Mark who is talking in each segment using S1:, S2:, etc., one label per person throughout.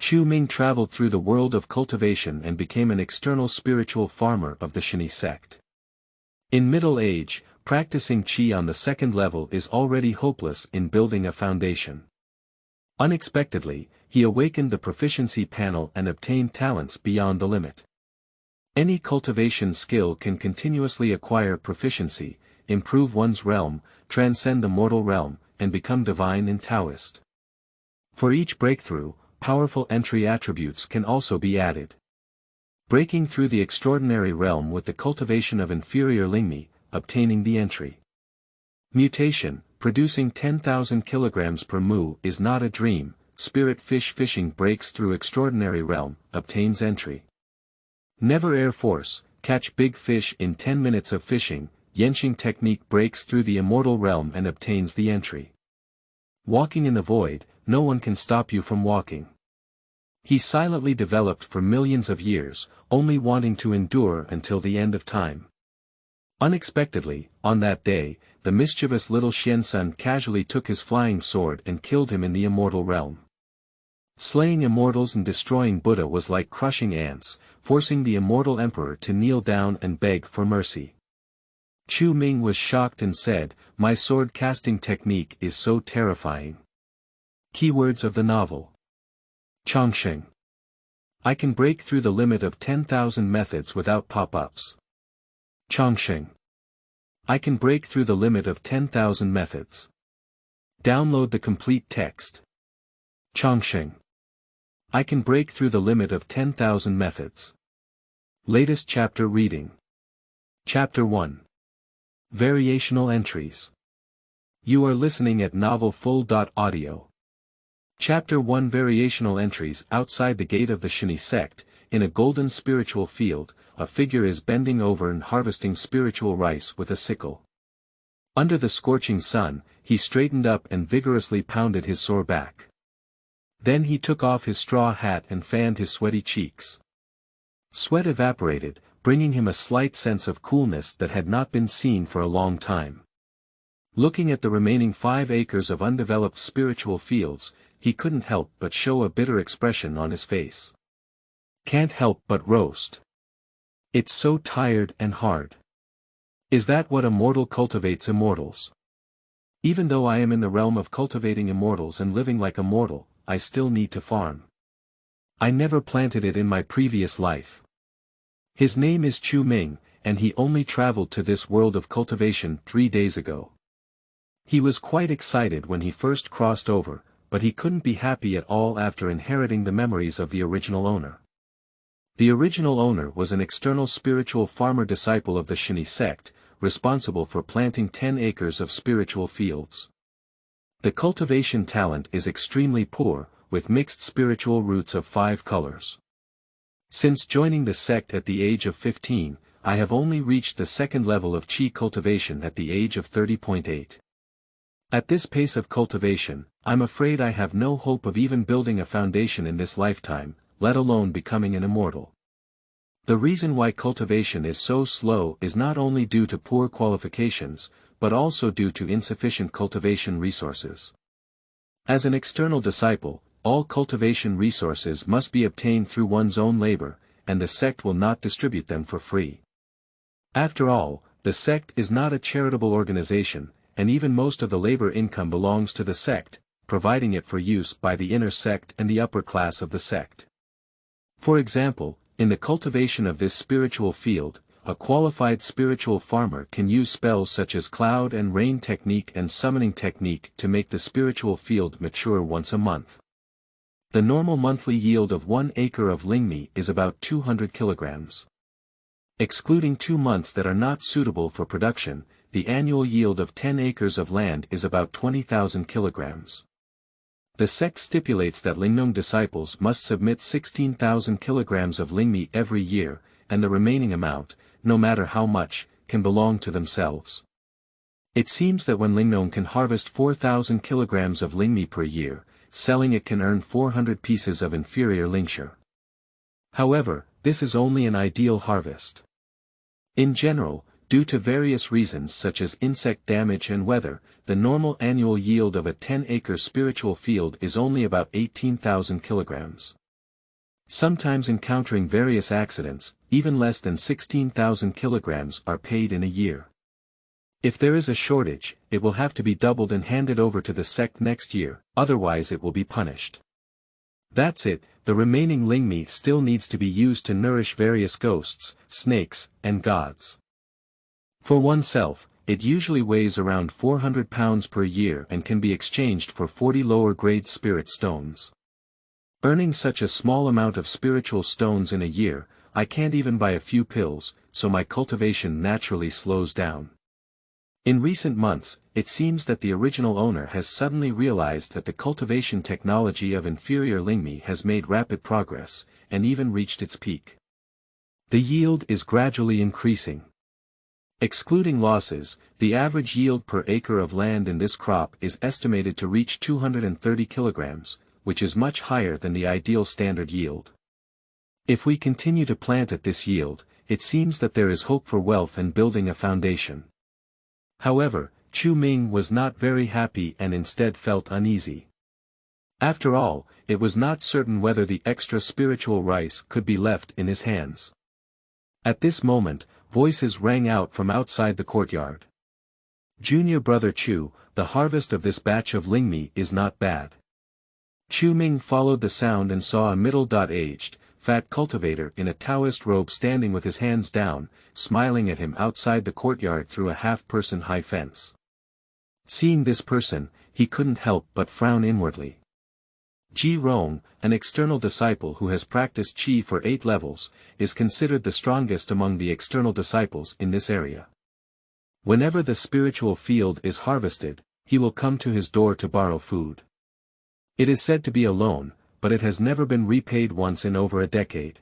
S1: Chu Ming traveled through the world of cultivation and became an external spiritual farmer of the Shenyi Sect. In middle age, practicing qi on the second level is already hopeless in building a foundation. Unexpectedly, he awakened the proficiency panel and obtained talents beyond the limit. Any cultivation skill can continuously acquire proficiency, improve one's realm, transcend the mortal realm, and become divine in Taoist. For each breakthrough, powerful entry attributes can also be added. Breaking through the extraordinary realm with the cultivation of inferior lingmi, obtaining the entry. Mutation, producing 10,000 kilograms per mu is not a dream. Spirit fish fishing breaks through extraordinary realm, obtains entry. Never Air Force, catch big fish in 10 minutes of fishing. Yenshing technique breaks through the immortal realm and obtains the entry. Walking in the void, no one can stop you from walking. He silently developed for millions of years, only wanting to endure until the end of time. Unexpectedly, on that day, the mischievous little Shensun casually took his flying sword and killed him in the immortal realm. Slaying immortals and destroying Buddha was like crushing ants, forcing the immortal emperor to kneel down and beg for mercy. Chu Ming was shocked and said, "My sword casting technique is so terrifying." Keywords of the novel. Changsheng. I can break through the limit of 10,000 methods without pop-ups. Changsheng. I can break through the limit of 10,000 methods. Download the complete text. Changsheng. I can break through the limit of 10,000 methods. Latest chapter reading. Chapter 1. Variational entries. You are listening at novelfull.audio. Chapter 1. Variational entries. Outside the gate of the Shenyi Sect, in a golden spiritual field, a figure is bending over and harvesting spiritual rice with a sickle. Under the scorching sun, he straightened up and vigorously pounded his sore back. Then he took off his straw hat and fanned his sweaty cheeks. Sweat evaporated, bringing him a slight sense of coolness that had not been seen for a long time. Looking at the remaining 5 acres of undeveloped spiritual fields, he couldn't help but show a bitter expression on his face. Can't help but roast. It's so tired and hard. Is that what a mortal cultivates immortals? Even though I am in the realm of cultivating immortals and living like a mortal, I still need to farm. I never planted it in my previous life. His name is Chu Ming, and he only traveled to this world of cultivation 3 days ago. He was quite excited when he first crossed over, but he couldn't be happy at all after inheriting the memories of the original owner. The original owner was an external spiritual farmer disciple of the Shenyi Sect, responsible for planting 10 acres of spiritual fields. The cultivation talent is extremely poor, with mixed spiritual roots of 5 colors. Since joining the sect at the age of 15, I have only reached the second level of qi cultivation at the age of 30.8. At this pace of cultivation, I'm afraid I have no hope of even building a foundation in this lifetime, let alone becoming an immortal. The reason why cultivation is so slow is not only due to poor qualifications, but also due to insufficient cultivation resources. As an external disciple, all cultivation resources must be obtained through one's own labor, and the sect will not distribute them for free. After all, the sect is not a charitable organization, and even most of the labor income belongs to the sect, providing it for use by the inner sect and the upper class of the sect. For example, in the cultivation of this spiritual field, a qualified spiritual farmer can use spells such as cloud and rain technique and summoning technique to make the spiritual field mature once a month. The normal monthly yield of 1 acre of lingmi is about 200 kilograms. Excluding 2 months that are not suitable for production, the annual yield of 10 acres of land is about 20,000 kilograms. The sect stipulates that Lingnong disciples must submit 16,000 kilograms of lingmi every year, and the remaining amount, no matter how much, can belong to themselves. It seems that when Lingnong can harvest 4,000 kilograms of lingmi per year, selling it can earn 400 pieces of inferior lingshire. However, this is only an ideal harvest. In general, due to various reasons such as insect damage and weather, the normal annual yield of a 10-acre spiritual field is only about 18,000 kilograms. Sometimes encountering various accidents, even less than 16,000 kilograms are paid in a year. If there is a shortage, it will have to be doubled and handed over to the sect next year, otherwise it will be punished. That's it, the remaining lingmi still needs to be used to nourish various ghosts, snakes, and gods. For oneself, it usually weighs around 400 pounds per year and can be exchanged for 40 lower-grade spirit stones. Earning such a small amount of spiritual stones in a year, I can't even buy a few pills, so my cultivation naturally slows down. In recent months, it seems that the original owner has suddenly realized that the cultivation technology of inferior lingmi has made rapid progress, and even reached its peak. The yield is gradually increasing. Excluding losses, the average yield per acre of land in this crop is estimated to reach 230 kilograms, which is much higher than the ideal standard yield. If we continue to plant at this yield, it seems that there is hope for wealth and building a foundation. However, Chu Ming was not very happy and instead felt uneasy. After all, it was not certain whether the extra spiritual rice could be left in his hands. At this moment, voices rang out from outside the courtyard. Junior brother Chu, the harvest of this batch of lingmi is not bad. Chu Ming followed the sound and saw a middle-aged, fat cultivator in a Taoist robe standing with his hands down, smiling at him outside the courtyard through a half-person high fence. Seeing this person, he couldn't help but frown inwardly. Ji Rong, an external disciple who has practiced Qi for 8 levels, is considered the strongest among the external disciples in this area. Whenever the spiritual field is harvested, he will come to his door to borrow food. It is said to be a loan, but it has never been repaid once in over a decade.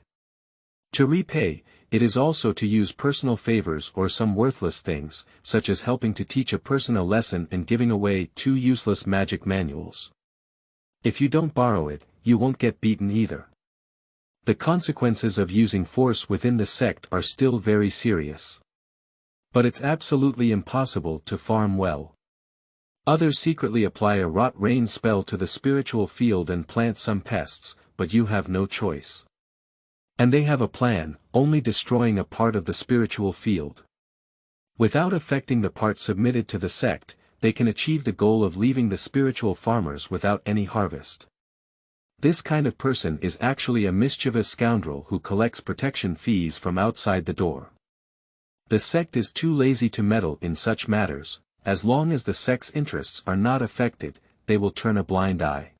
S1: To repay, it is also to use personal favors or some worthless things, such as helping to teach a person a lesson and giving away 2 useless magic manuals. If you don't borrow it, you won't get beaten either. The consequences of using force within the sect are still very serious. But it's absolutely impossible to farm well. Others secretly apply a rot rain spell to the spiritual field and plant some pests, but you have no choice. And they have a plan, only destroying a part of the spiritual field. Without affecting the part submitted to the sect, they can achieve the goal of leaving the spiritual farmers without any harvest. This kind of person is actually a mischievous scoundrel who collects protection fees from outside the door. The sect is too lazy to meddle in such matters. As long as the sect's interests are not affected, they will turn a blind eye.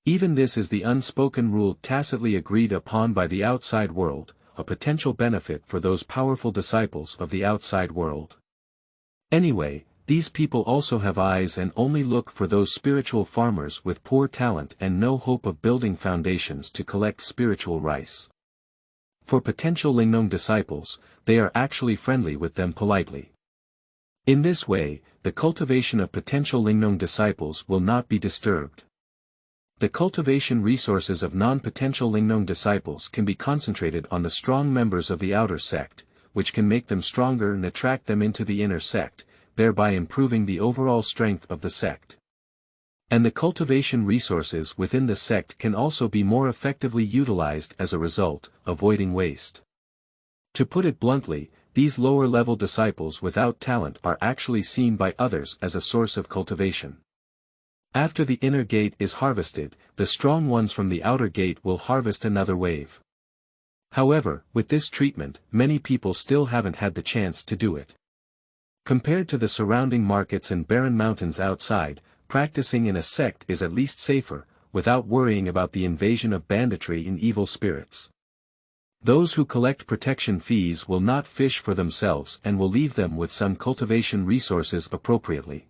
S1: Even this is the unspoken rule tacitly agreed upon by the outside world, a potential benefit for those powerful disciples of the outside world. Anyway, these people also have eyes and only look for those spiritual farmers with poor talent and no hope of building foundations to collect spiritual rice. For potential Lingnong disciples, they are actually friendly with them politely. In this way, the cultivation of potential Lingnong disciples will not be disturbed. The cultivation resources of non-potential Lingnong disciples can be concentrated on the strong members of the outer sect, which can make them stronger and attract them into the inner sect, thereby improving the overall strength of the sect. And the cultivation resources within the sect can also be more effectively utilized as a result, avoiding waste. To put it bluntly, these lower-level disciples without talent are actually seen by others as a source of cultivation. After the inner gate is harvested, the strong ones from the outer gate will harvest another wave. However, with this treatment, many people still haven't had the chance to do it. Compared to the surrounding markets and barren mountains outside, practicing in a sect is at least safer, without worrying about the invasion of banditry and evil spirits. Those who collect protection fees will not fish for themselves and will leave them with some cultivation resources appropriately.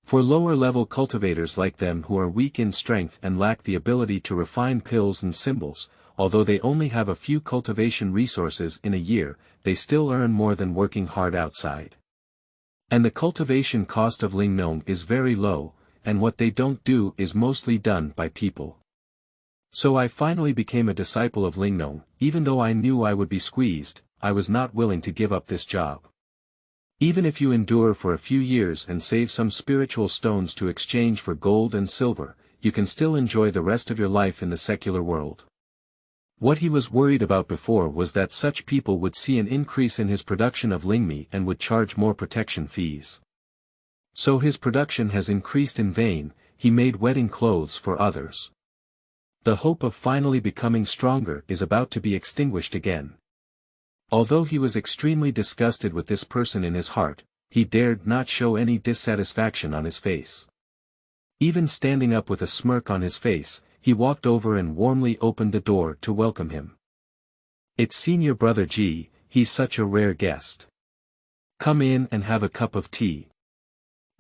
S1: For lower-level cultivators like them who are weak in strength and lack the ability to refine pills and symbols, although they only have a few cultivation resources in a year, they still earn more than working hard outside. And the cultivation cost of Lingnong is very low, and what they don't do is mostly done by people. So I finally became a disciple of Lingnong. Even though I knew I would be squeezed, I was not willing to give up this job. Even if you endure for a few years and save some spiritual stones to exchange for gold and silver, you can still enjoy the rest of your life in the secular world. What he was worried about before was that such people would see an increase in his production of lingmi and would charge more protection fees. So his production has increased in vain. He made wedding clothes for others. The hope of finally becoming stronger is about to be extinguished again. Although he was extremely disgusted with this person in his heart, he dared not show any dissatisfaction on his face. Even standing up with a smirk on his face, he walked over and warmly opened the door to welcome him. "It's senior brother G, he's such a rare guest. Come in and have a cup of tea."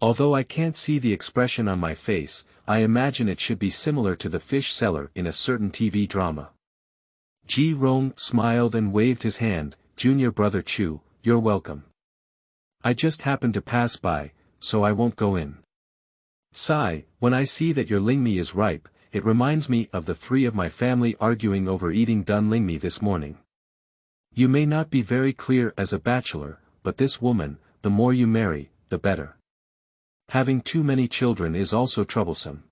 S1: Although I can't see the expression on my face, I imagine it should be similar to the fish seller in a certain TV drama. Ji Rong smiled and waved his hand. "Junior brother Chu, you're welcome. I just happened to pass by, so I won't go in. Sigh, when I see that your lingmi is ripe, it reminds me of the three of my family arguing over eating done lingmi this morning. You may not be very clear as a bachelor, but this woman, the more you marry, the better. Having too many children is also troublesome.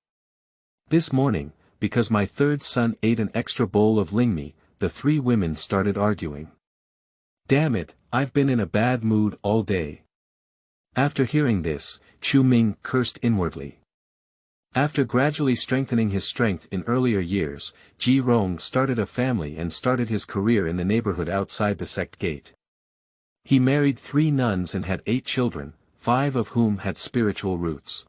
S1: This morning, because my third son ate an extra bowl of lingmi, the three women started arguing. Damn it, I've been in a bad mood all day." After hearing this, Chu Ming cursed inwardly. After gradually strengthening his strength in earlier years, Ji Rong started a family and started his career in the neighborhood outside the sect gate. He married 3 nuns and had 8 children, 5 of whom had spiritual roots.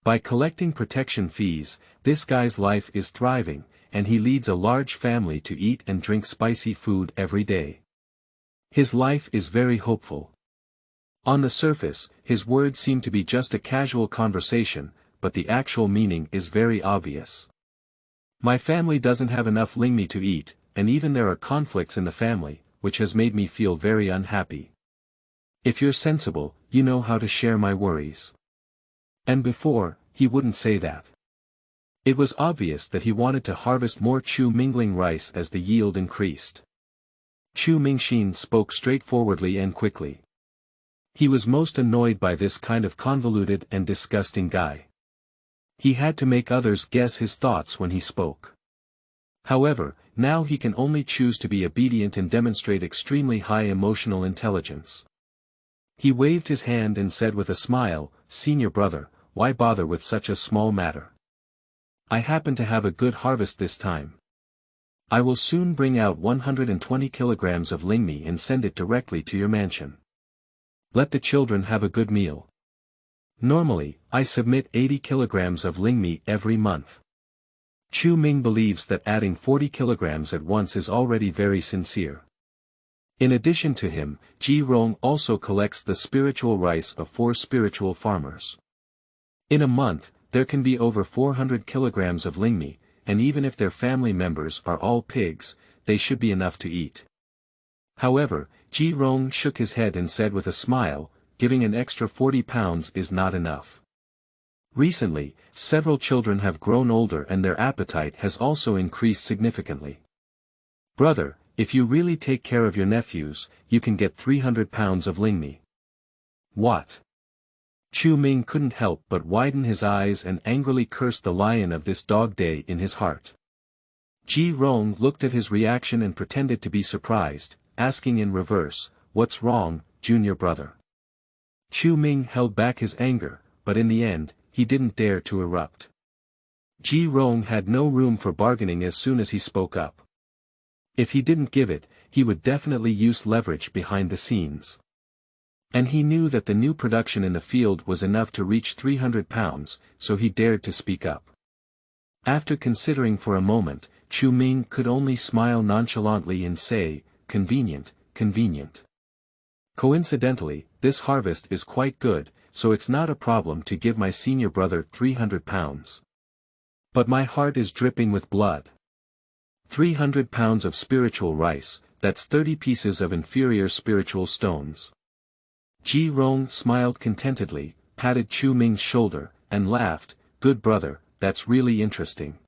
S1: By collecting protection fees, this guy's life is thriving, and he leads a large family to eat and drink spicy food every day. His life is very hopeful. On the surface, his words seem to be just a casual conversation, but the actual meaning is very obvious. My family doesn't have enough lingmi to eat, and even there are conflicts in the family, which has made me feel very unhappy. If you're sensible, you know how to share my worries. And before, he wouldn't say that. It was obvious that he wanted to harvest more Chu Mingling rice as the yield increased. Chu Mingxin spoke straightforwardly and quickly. He was most annoyed by this kind of convoluted and disgusting guy. He had to make others guess his thoughts when he spoke. However, now he can only choose to be obedient and demonstrate extremely high emotional intelligence. He waved his hand and said with a smile, "Senior brother, why bother with such a small matter? I happen to have a good harvest this time. I will soon bring out 120 kilograms of lingmi and send it directly to your mansion. Let the children have a good meal. Normally, I submit 80 kilograms of lingmi every month." Chu Ming believes that adding 40 kilograms at once is already very sincere. In addition to him, Ji Rong also collects the spiritual rice of 4 spiritual farmers. In a month, there can be over 400 kilograms of lingmi, and even if their family members are all pigs, they should be enough to eat. However, Ji Rong shook his head and said with a smile, "Giving an extra 40 pounds is not enough. Recently, several children have grown older and their appetite has also increased significantly. Brother, if you really take care of your nephews, you can get 300 pounds of lingmi." "What?" Chu Ming couldn't help but widen his eyes and angrily cursed the lion of this dog day in his heart. Ji Rong looked at his reaction and pretended to be surprised, asking in reverse, "What's wrong, junior brother?" Chu Ming held back his anger, but in the end, he didn't dare to erupt. Ji Rong had no room for bargaining as soon as he spoke up. If he didn't give it, he would definitely use leverage behind the scenes. And he knew that the new production in the field was enough to reach 300 pounds, so he dared to speak up. After considering for a moment, Chu Ming could only smile nonchalantly and say, "Convenient, convenient. Coincidentally, this harvest is quite good, so it's not a problem to give my senior brother 300 pounds. But my heart is dripping with blood. 300 pounds of spiritual rice, that's 30 pieces of inferior spiritual stones." Ji Rong smiled contentedly, patted Chu Ming's shoulder, and laughed, "Good brother, that's really interesting.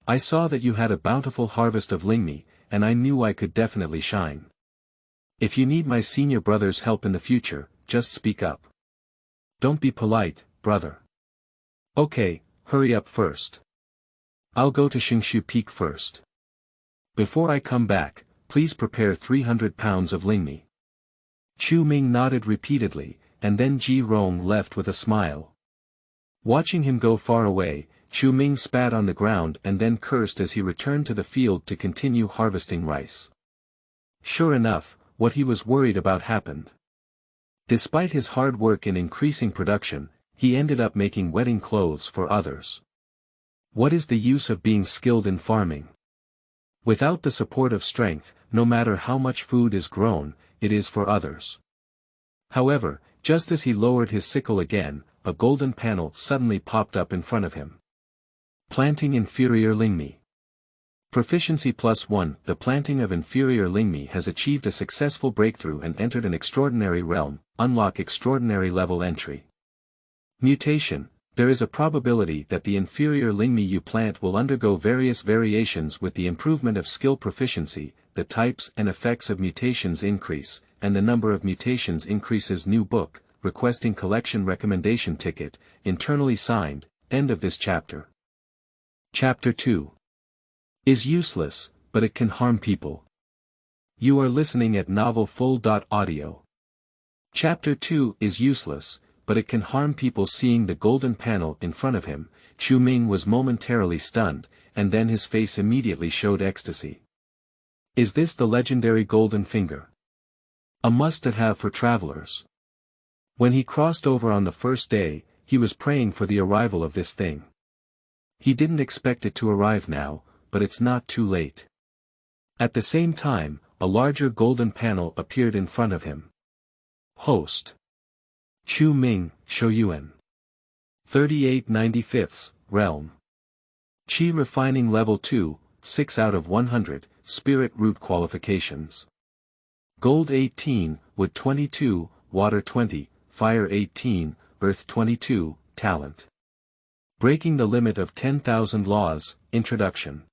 S1: I saw that you had a bountiful harvest of lingmi, and I knew I could definitely shine. If you need my senior brother's help in the future, just speak up. Don't be polite, brother. Okay, hurry up first. I'll go to Xingshu Peak first." Before I come back, please prepare 300 pounds of lingmi. Chu Ming nodded repeatedly, and then Ji Rong left with a smile. Watching him go far away, Chu Ming spat on the ground and then cursed as he returned to the field to continue harvesting rice. Sure enough, what he was worried about happened. Despite his hard work in increasing production, he ended up making wedding clothes for others. What is the use of being skilled in farming? Without the support of strength, no matter how much food is grown, it is for others. However, just as he lowered his sickle again, a golden panel suddenly popped up in front of him. Planting inferior lingmi. Proficiency +1. The planting of inferior lingmi has achieved a successful breakthrough and entered an extraordinary realm. Unlock extraordinary level entry. Mutation. There is a probability that the inferior lingmi you plant will undergo various variations with the improvement of skill proficiency, the types and effects of mutations increase, and the number of mutations increases. New book, requesting collection recommendation ticket, internally signed, end of this chapter. Chapter 2. Is useless, but it can harm people. You are listening at novelfull.audio. Chapter 2 is useless, but it can harm people. Seeing the golden panel in front of him, Chu Ming was momentarily stunned, and then his face immediately showed ecstasy. Is this the legendary golden finger? A must-have for travelers. When he crossed over on the first day, he was praying for the arrival of this thing. He didn't expect it to arrive now, but it's not too late. At the same time, a larger golden panel appeared in front of him. Host. Chu Ming, Shouyuan. 38/95, Realm. Qi Refining Level 2, 6 out of 100, Spirit Root Qualifications. Gold 18, Wood 22, Water 20, Fire 18, Earth 22, Talent. Breaking the Limit of 10,000 Laws, Introduction.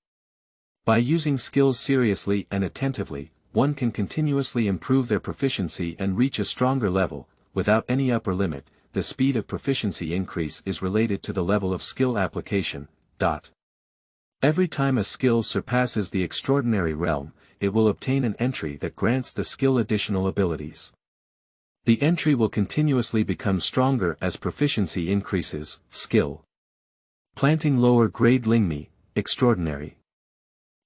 S1: By using skills seriously and attentively, one can continuously improve their proficiency and reach a stronger level. Without any upper limit, the speed of proficiency increase is related to the level of skill application. Every time a skill surpasses the extraordinary realm, it will obtain an entry that grants the skill additional abilities. The entry will continuously become stronger as proficiency increases. Skill. Planting lower grade lingmi, extraordinary.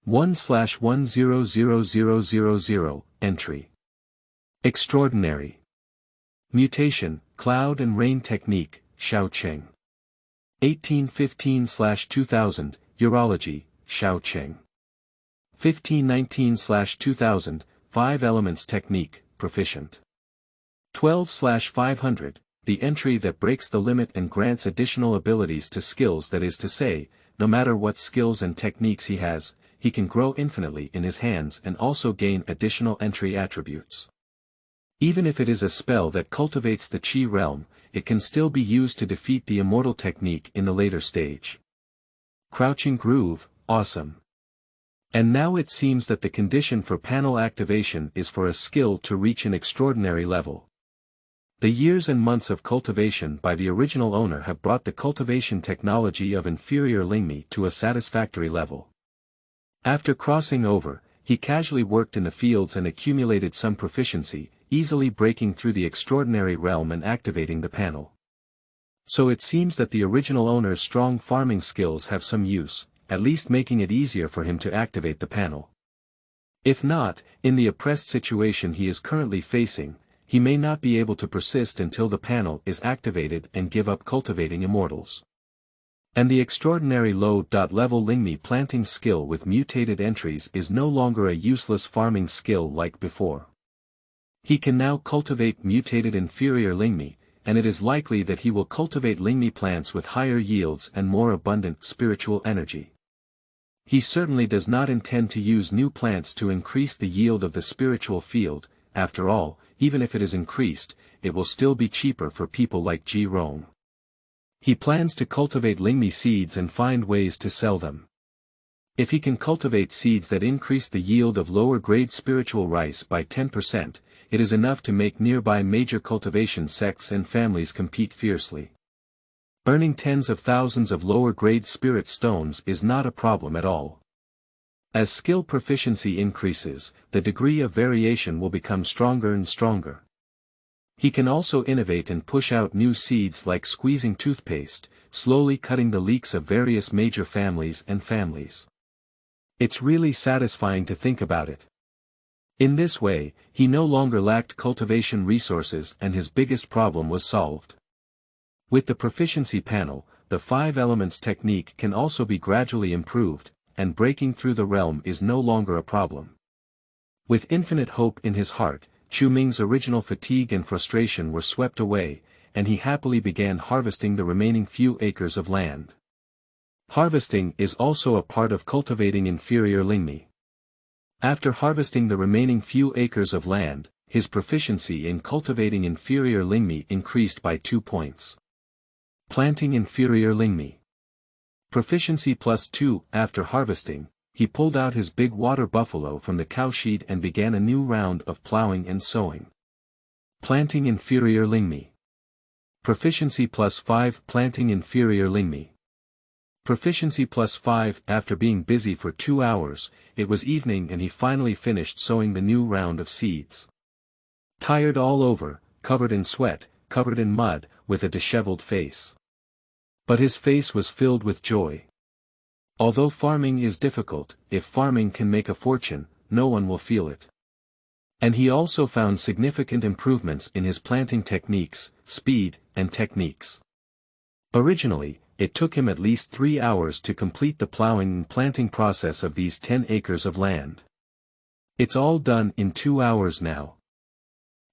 S1: 1/100000, entry. Extraordinary. Mutation, Cloud and Rain Technique, Xiaocheng. 1815/2000, Urology, Xiaocheng. 1519/2000, 5 Elements Technique, Proficient. 12/500, the entry that breaks the limit and grants additional abilities to skills. That is to say, no matter what skills and techniques he has, he can grow infinitely in his hands and also gain additional entry attributes. Even if it is a spell that cultivates the Qi realm, it can still be used to defeat the immortal technique in the later stage. Crouching Groove, awesome. And now it seems that the condition for panel activation is for a skill to reach an extraordinary level. The years and months of cultivation by the original owner have brought the cultivation technology of inferior lingmi to a satisfactory level. After crossing over, he casually worked in the fields and accumulated some proficiency, easily breaking through the extraordinary realm and activating the panel. So it seems that the original owner's strong farming skills have some use, at least making it easier for him to activate the panel. If not, in the oppressed situation he is currently facing, he may not be able to persist until the panel is activated and give up cultivating immortals. And the extraordinary low-level lingmi planting skill with mutated entries is no longer a useless farming skill like before. He can now cultivate mutated inferior lingmi, and it is likely that he will cultivate lingmi plants with higher yields and more abundant spiritual energy. He certainly does not intend to use new plants to increase the yield of the spiritual field. After all, even if it is increased, it will still be cheaper for people like Ji Rong. He plans to cultivate lingmi seeds and find ways to sell them. If he can cultivate seeds that increase the yield of lower-grade spiritual rice by 10%, it is enough to make nearby major cultivation sects and families compete fiercely. Earning tens of thousands of lower-grade spirit stones is not a problem at all. As skill proficiency increases, the degree of variation will become stronger and stronger. He can also innovate and push out new seeds like squeezing toothpaste, slowly cutting the leeks of various major families and families. It's really satisfying to think about it. In this way, he no longer lacked cultivation resources and his biggest problem was solved. With the proficiency panel, the 5 elements technique can also be gradually improved, and breaking through the realm is no longer a problem. With infinite hope in his heart, Chu Ming's original fatigue and frustration were swept away, and he happily began harvesting the remaining few acres of land. Harvesting is also a part of cultivating inferior Lingmi. After harvesting the remaining few acres of land, his proficiency in cultivating inferior Lingmi increased by 2 points. Planting inferior Lingmi. Proficiency +2. After harvesting, he pulled out his big water buffalo from the cowshed and began a new round of plowing and sowing. Planting inferior Lingmi. Proficiency +5. Planting inferior Lingmi. Proficiency +5. After being busy for 2 hours, it was evening and he finally finished sowing the new round of seeds. Tired all over, covered in sweat, covered in mud, with a disheveled face. But his face was filled with joy. Although farming is difficult, if farming can make a fortune, no one will feel it. And he also found significant improvements in his planting techniques, speed, and techniques. Originally, it took him at least 3 hours to complete the plowing and planting process of these 10 acres of land. It's all done in 2 hours now.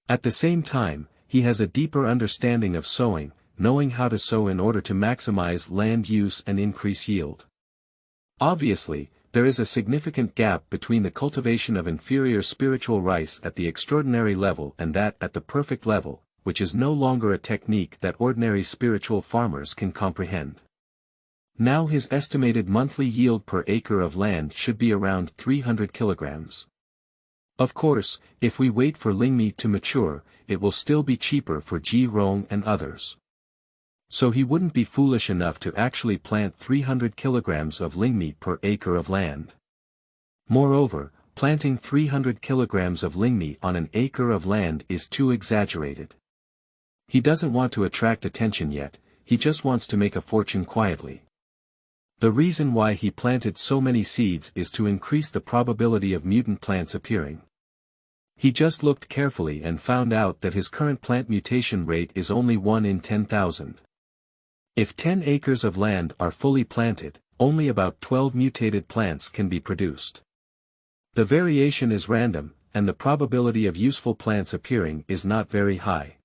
S1: At the same time, he has a deeper understanding of sowing, knowing how to sow in order to maximize land use and increase yield. Obviously, there is a significant gap between the cultivation of inferior spiritual rice at the extraordinary level and that at the perfect level, which is no longer a technique that ordinary spiritual farmers can comprehend. Now his estimated monthly yield per acre of land should be around 300 kilograms. Of course, if we wait for Lingmi to mature, it will still be cheaper for Ji Rong and others. So he wouldn't be foolish enough to actually plant 300 kilograms of Lingmi per acre of land. Moreover, planting 300 kilograms of Lingmi on an acre of land is too exaggerated. He doesn't want to attract attention yet, he just wants to make a fortune quietly. The reason why he planted so many seeds is to increase the probability of mutant plants appearing. He just looked carefully and found out that his current plant mutation rate is only 1 in 10,000. If 10 acres of land are fully planted, only about 12 mutated plants can be produced. The variation is random, and the probability of useful plants appearing is not very high.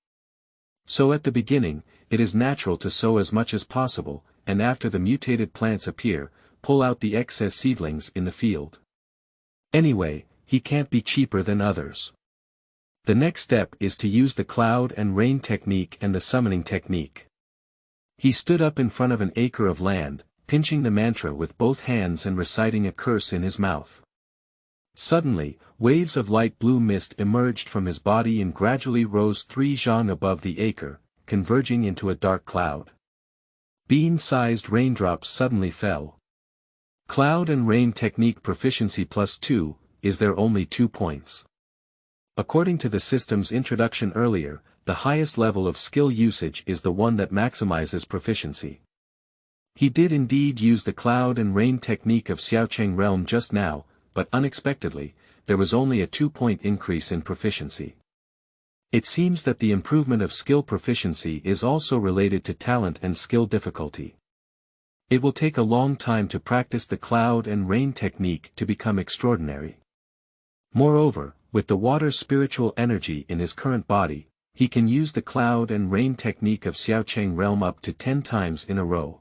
S1: So at the beginning, it is natural to sow as much as possible, and after the mutated plants appear, pull out the excess seedlings in the field. Anyway, he can't be cheaper than others. The next step is to use the cloud and rain technique and the summoning technique. He stood up in front of an acre of land, pinching the mantra with both hands and reciting a curse in his mouth. Suddenly, waves of light blue mist emerged from his body and gradually rose 3 zhang above the acre, converging into a dark cloud. Bean-sized raindrops suddenly fell. Cloud and rain technique proficiency +2, is there only 2 points. According to the system's introduction earlier, the highest level of skill usage is the one that maximizes proficiency. He did indeed use the cloud and rain technique of Xiaocheng realm just now, but unexpectedly, there was only a 2-point increase in proficiency. It seems that the improvement of skill proficiency is also related to talent and skill difficulty. It will take a long time to practice the cloud and rain technique to become extraordinary. Moreover, with the water spiritual energy in his current body, he can use the cloud and rain technique of Xiaocheng realm up to 10 times in a row.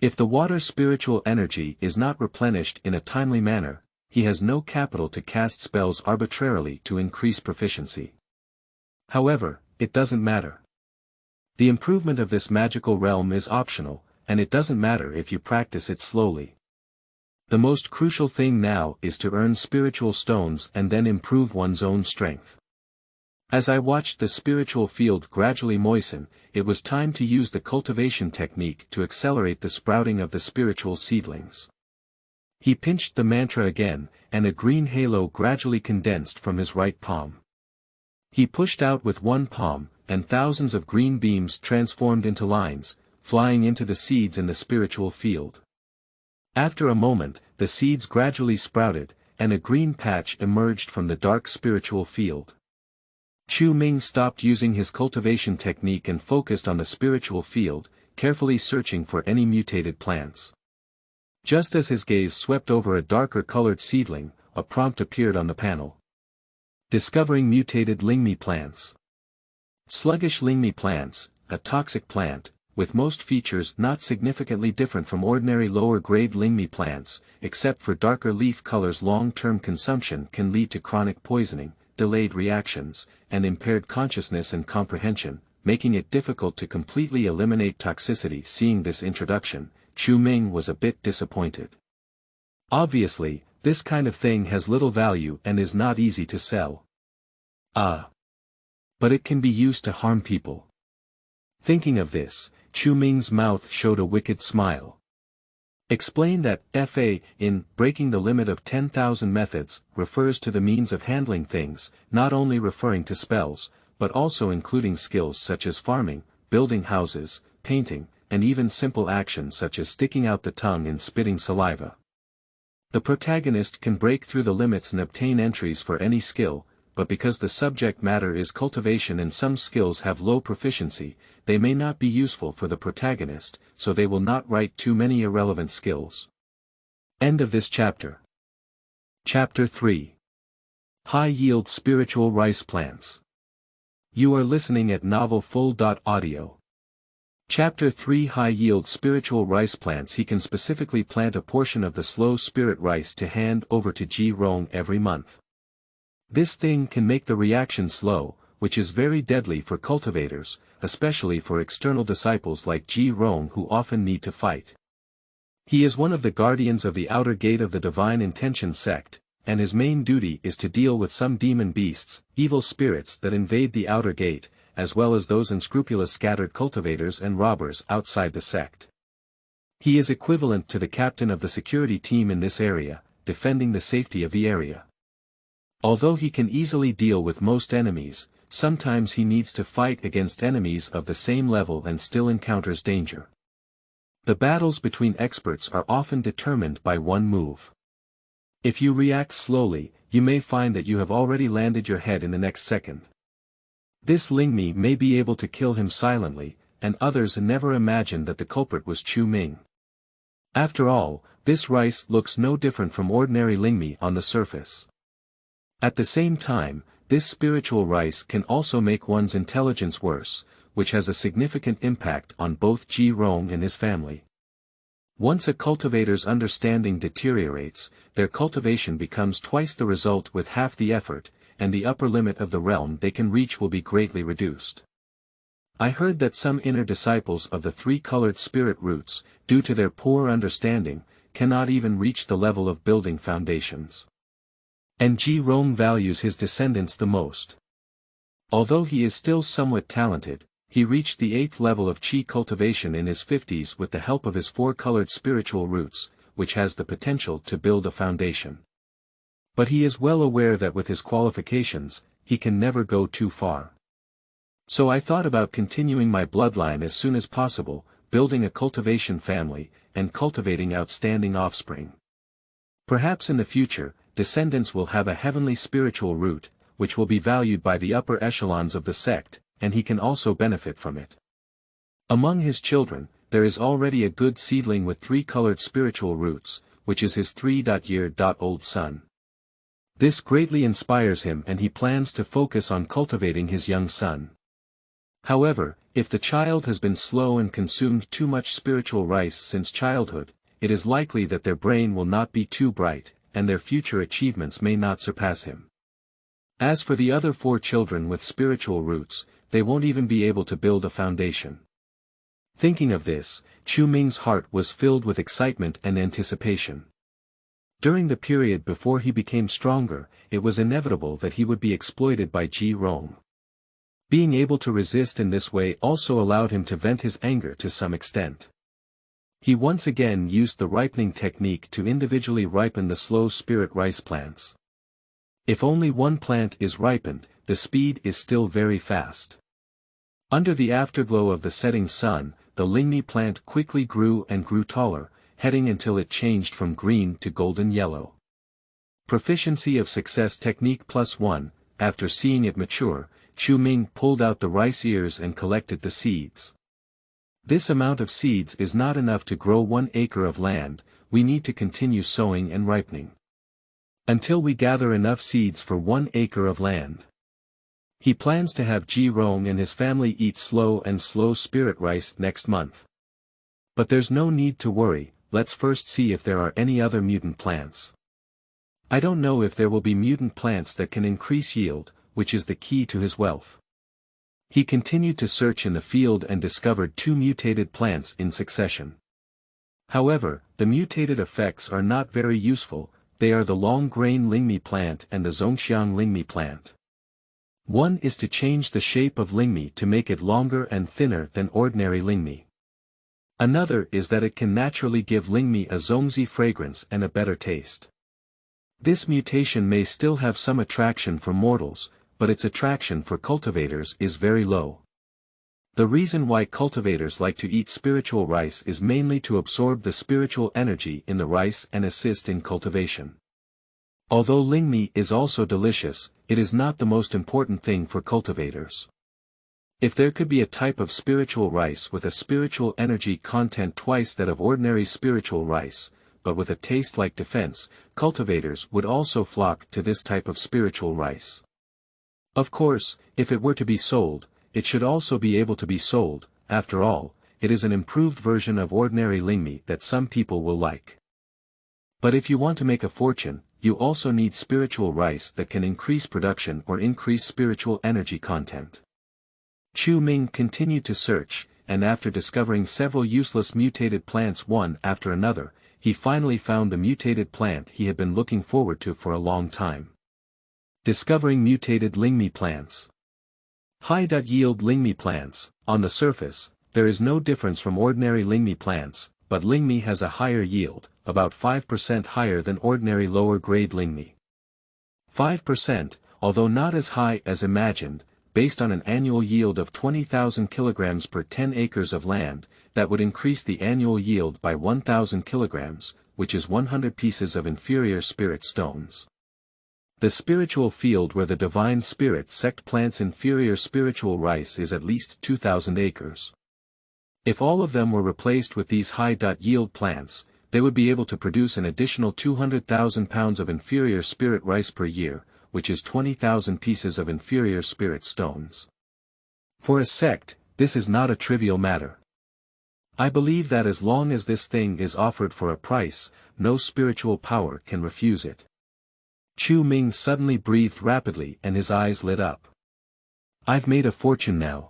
S1: If the water spiritual energy is not replenished in a timely manner, he has no capital to cast spells arbitrarily to increase proficiency. However, it doesn't matter. The improvement of this magical realm is optional, and it doesn't matter if you practice it slowly. The most crucial thing now is to earn spiritual stones and then improve one's own strength. As I watched the spiritual field gradually moisten, it was time to use the cultivation technique to accelerate the sprouting of the spiritual seedlings. He pinched the mantra again, and a green halo gradually condensed from his right palm. He pushed out with one palm, and thousands of green beams transformed into lines, flying into the seeds in the spiritual field. After a moment, the seeds gradually sprouted, and a green patch emerged from the dark spiritual field. Chu Ming stopped using his cultivation technique and focused on the spiritual field, carefully searching for any mutated plants. Just as his gaze swept over a darker colored seedling, a prompt appeared on the panel. Discovering mutated Lingmi plants. Sluggish Lingmi plants, a toxic plant, with most features not significantly different from ordinary lower-grade Lingmi plants, except for darker leaf colors. Long-term consumption can lead to chronic poisoning, delayed reactions, and impaired consciousness and comprehension, making it difficult to completely eliminate toxicity. Seeing this introduction, Chu Ming was a bit disappointed. Obviously, this kind of thing has little value and is not easy to sell. But it can be used to harm people. Thinking of this, Chu Ming's mouth showed a wicked smile. Explain that FA, in breaking the limit of 10,000 methods, refers to the means of handling things, not only referring to spells, but also including skills such as farming, building houses, painting, and even simple actions such as sticking out the tongue and spitting saliva. The protagonist can break through the limits and obtain entries for any skill, but because the subject matter is cultivation and some skills have low proficiency, they may not be useful for the protagonist, so they will not write too many irrelevant skills. End of this chapter. Chapter 3. High-yield spiritual rice plants. You are listening at novelfull.audio. Chapter 3. High-yield spiritual rice plants. He can specifically plant a portion of the slow spirit rice to hand over to Ji Rong every month. This thing can make the reaction slow, which is very deadly for cultivators, especially for external disciples like Ji Rong who often need to fight. He is one of the guardians of the outer gate of the Divine Intention sect, and his main duty is to deal with some demon beasts, evil spirits that invade the outer gate, as well as those unscrupulous scattered cultivators and robbers outside the sect. He is equivalent to the captain of the security team in this area, defending the safety of the area. Although he can easily deal with most enemies, sometimes he needs to fight against enemies of the same level and still encounters danger. The battles between experts are often determined by one move. If you react slowly, you may find that you have already landed your head in the next second. This Lingmi may be able to kill him silently, and others never imagined that the culprit was Chu Ming. After all, this rice looks no different from ordinary Lingmi on the surface. At the same time, this spiritual rice can also make one's intelligence worse, which has a significant impact on both Ji Rong and his family. Once a cultivator's understanding deteriorates, their cultivation becomes twice the result with half the effort, and the upper limit of the realm they can reach will be greatly reduced. I heard that some inner disciples of the three-colored spirit roots, due to their poor understanding, cannot even reach the level of building foundations. And Ji Rong values his descendants the most. Although he is still somewhat talented, he reached the 8th level of Qi cultivation in his 50s with the help of his four-colored spiritual roots, which has the potential to build a foundation. But he is well aware that with his qualifications, he can never go too far. So I thought about continuing my bloodline as soon as possible, building a cultivation family, and cultivating outstanding offspring. Perhaps in the future, descendants will have a heavenly spiritual root, which will be valued by the upper echelons of the sect, and he can also benefit from it. Among his children, there is already a good seedling with three-colored spiritual roots, which is his 3-year-old son. This greatly inspires him and he plans to focus on cultivating his young son. However, if the child has been slow and consumed too much spiritual rice since childhood, it is likely that their brain will not be too bright, and their future achievements may not surpass him. As for the other 4 children with spiritual roots, they won't even be able to build a foundation. Thinking of this, Chu Ming's heart was filled with excitement and anticipation. During the period before he became stronger, it was inevitable that he would be exploited by Ji Rong. Being able to resist in this way also allowed him to vent his anger to some extent. He once again used the ripening technique to individually ripen the slow spirit rice plants. If only one plant is ripened, the speed is still very fast. Under the afterglow of the setting sun, the Lingmi plant quickly grew and grew taller, heading until it changed from green to golden yellow. Proficiency of success technique +1. After seeing it mature, Chu Ming pulled out the rice ears and collected the seeds. This amount of seeds is not enough to grow 1 acre of land, we need to continue sowing and ripening until we gather enough seeds for 1 acre of land. He plans to have Ji Rong and his family eat slow spirit rice next month. But there's no need to worry, let's first see if there are any other mutant plants. I don't know if there will be mutant plants that can increase yield, which is the key to his wealth. He continued to search in the field and discovered 2 mutated plants in succession. However, the mutated effects are not very useful, they are the long-grain Lingmi plant and the Zhongxiang Lingmi plant. One is to change the shape of Lingmi to make it longer and thinner than ordinary Lingmi. Another is that it can naturally give Lingmi a Zongzi fragrance and a better taste. This mutation may still have some attraction for mortals, but its attraction for cultivators is very low. The reason why cultivators like to eat spiritual rice is mainly to absorb the spiritual energy in the rice and assist in cultivation. Although Lingmi is also delicious, it is not the most important thing for cultivators. If there could be a type of spiritual rice with a spiritual energy content twice that of ordinary spiritual rice, but with a taste like defense, cultivators would also flock to this type of spiritual rice. Of course, if it were to be sold, it should also be able to be sold, after all, it is an improved version of ordinary Lingmi that some people will like. But if you want to make a fortune, you also need spiritual rice that can increase production or increase spiritual energy content. Chu Ming continued to search, and after discovering several useless mutated plants one after another, he finally found the mutated plant he had been looking forward to for a long time. Discovering mutated Lingmi plants. High-yield Lingmi plants. On the surface, there is no difference from ordinary Lingmi plants, but Lingmi has a higher yield, about 5% higher than ordinary lower-grade Lingmi. 5%, although not as high as imagined, based on an annual yield of 20,000 kilograms per 10 acres of land, that would increase the annual yield by 1,000 kilograms, which is 100 pieces of inferior spirit stones. The spiritual field where the divine spirit sect plants inferior spiritual rice is at least 2,000 acres. If all of them were replaced with these high-yield plants, they would be able to produce an additional 200,000 pounds of inferior spirit rice per year, which is 20,000 pieces of inferior spirit stones. For a sect, this is not a trivial matter. I believe that as long as this thing is offered for a price, no spiritual power can refuse it. Chu Ming suddenly breathed rapidly and his eyes lit up. I've made a fortune now.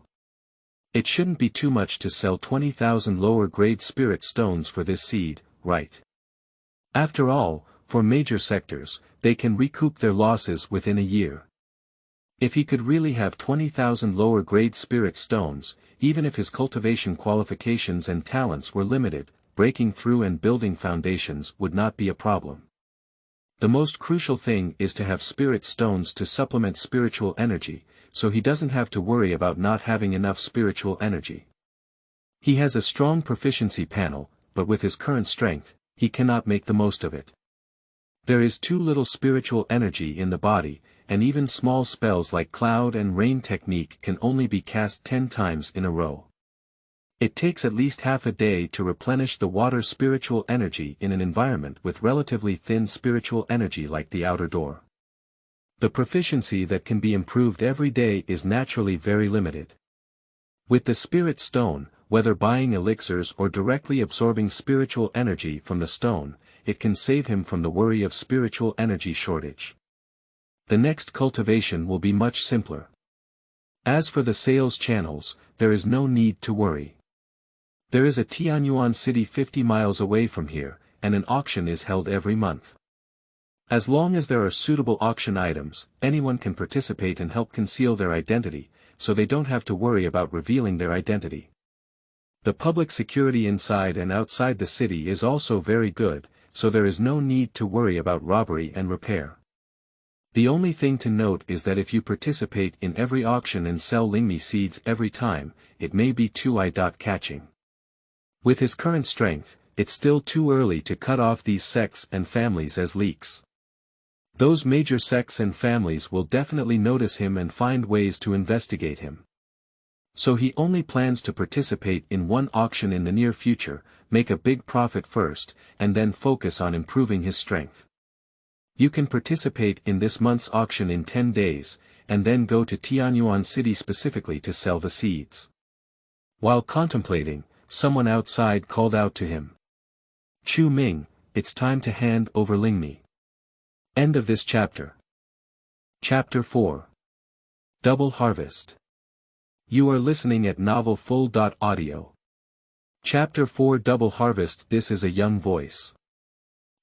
S1: It shouldn't be too much to sell 20,000 lower-grade spirit stones for this seed, right? After all, for major sectors, they can recoup their losses within a year. If he could really have 20,000 lower-grade spirit stones, even if his cultivation qualifications and talents were limited, breaking through and building foundations would not be a problem. The most crucial thing is to have spirit stones to supplement spiritual energy, so he doesn't have to worry about not having enough spiritual energy. He has a strong proficiency panel, but with his current strength, he cannot make the most of it. There is too little spiritual energy in the body, and even small spells like cloud and rain technique can only be cast 10 times in a row. It takes at least half a day to replenish the water's spiritual energy in an environment with relatively thin spiritual energy like the outer door. The proficiency that can be improved every day is naturally very limited. With the spirit stone, whether buying elixirs or directly absorbing spiritual energy from the stone, it can save him from the worry of spiritual energy shortage. The next cultivation will be much simpler. As for the sales channels, there is no need to worry. There is a Tianyuan city 50 miles away from here, and an auction is held every month. As long as there are suitable auction items, anyone can participate and help conceal their identity, so they don't have to worry about revealing their identity. The public security inside and outside the city is also very good, so there is no need to worry about robbery and repair. The only thing to note is that if you participate in every auction and sell Lingmi seeds every time, it may be too eye-catching. With his current strength, it's still too early to cut off these sects and families as leaks. Those major sects and families will definitely notice him and find ways to investigate him. So he only plans to participate in one auction in the near future, make a big profit first, and then focus on improving his strength. You can participate in this month's auction in 10 days, and then go to Tianyuan City specifically to sell the seeds. While contemplating, someone outside called out to him. Chu Ming, it's time to hand over Lingmi. End of this chapter. Chapter 4. Double Harvest. You are listening at novelfull.audio. Chapter 4 Double Harvest. This is a young voice.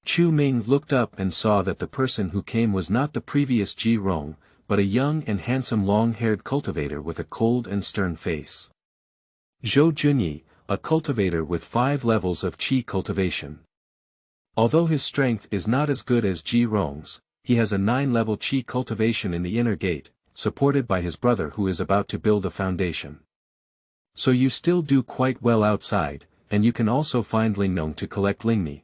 S1: Chu Ming looked up and saw that the person who came was not the previous Ji Rong, but a young and handsome long-haired cultivator with a cold and stern face. Zhou Junyi, a cultivator with 5 levels of qi cultivation. Although his strength is not as good as Ji Rong's, he has a 9-level qi cultivation in the inner gate, supported by his brother who is about to build a foundation. So you still do quite well outside, and you can also find Lingnong to collect Lingmi.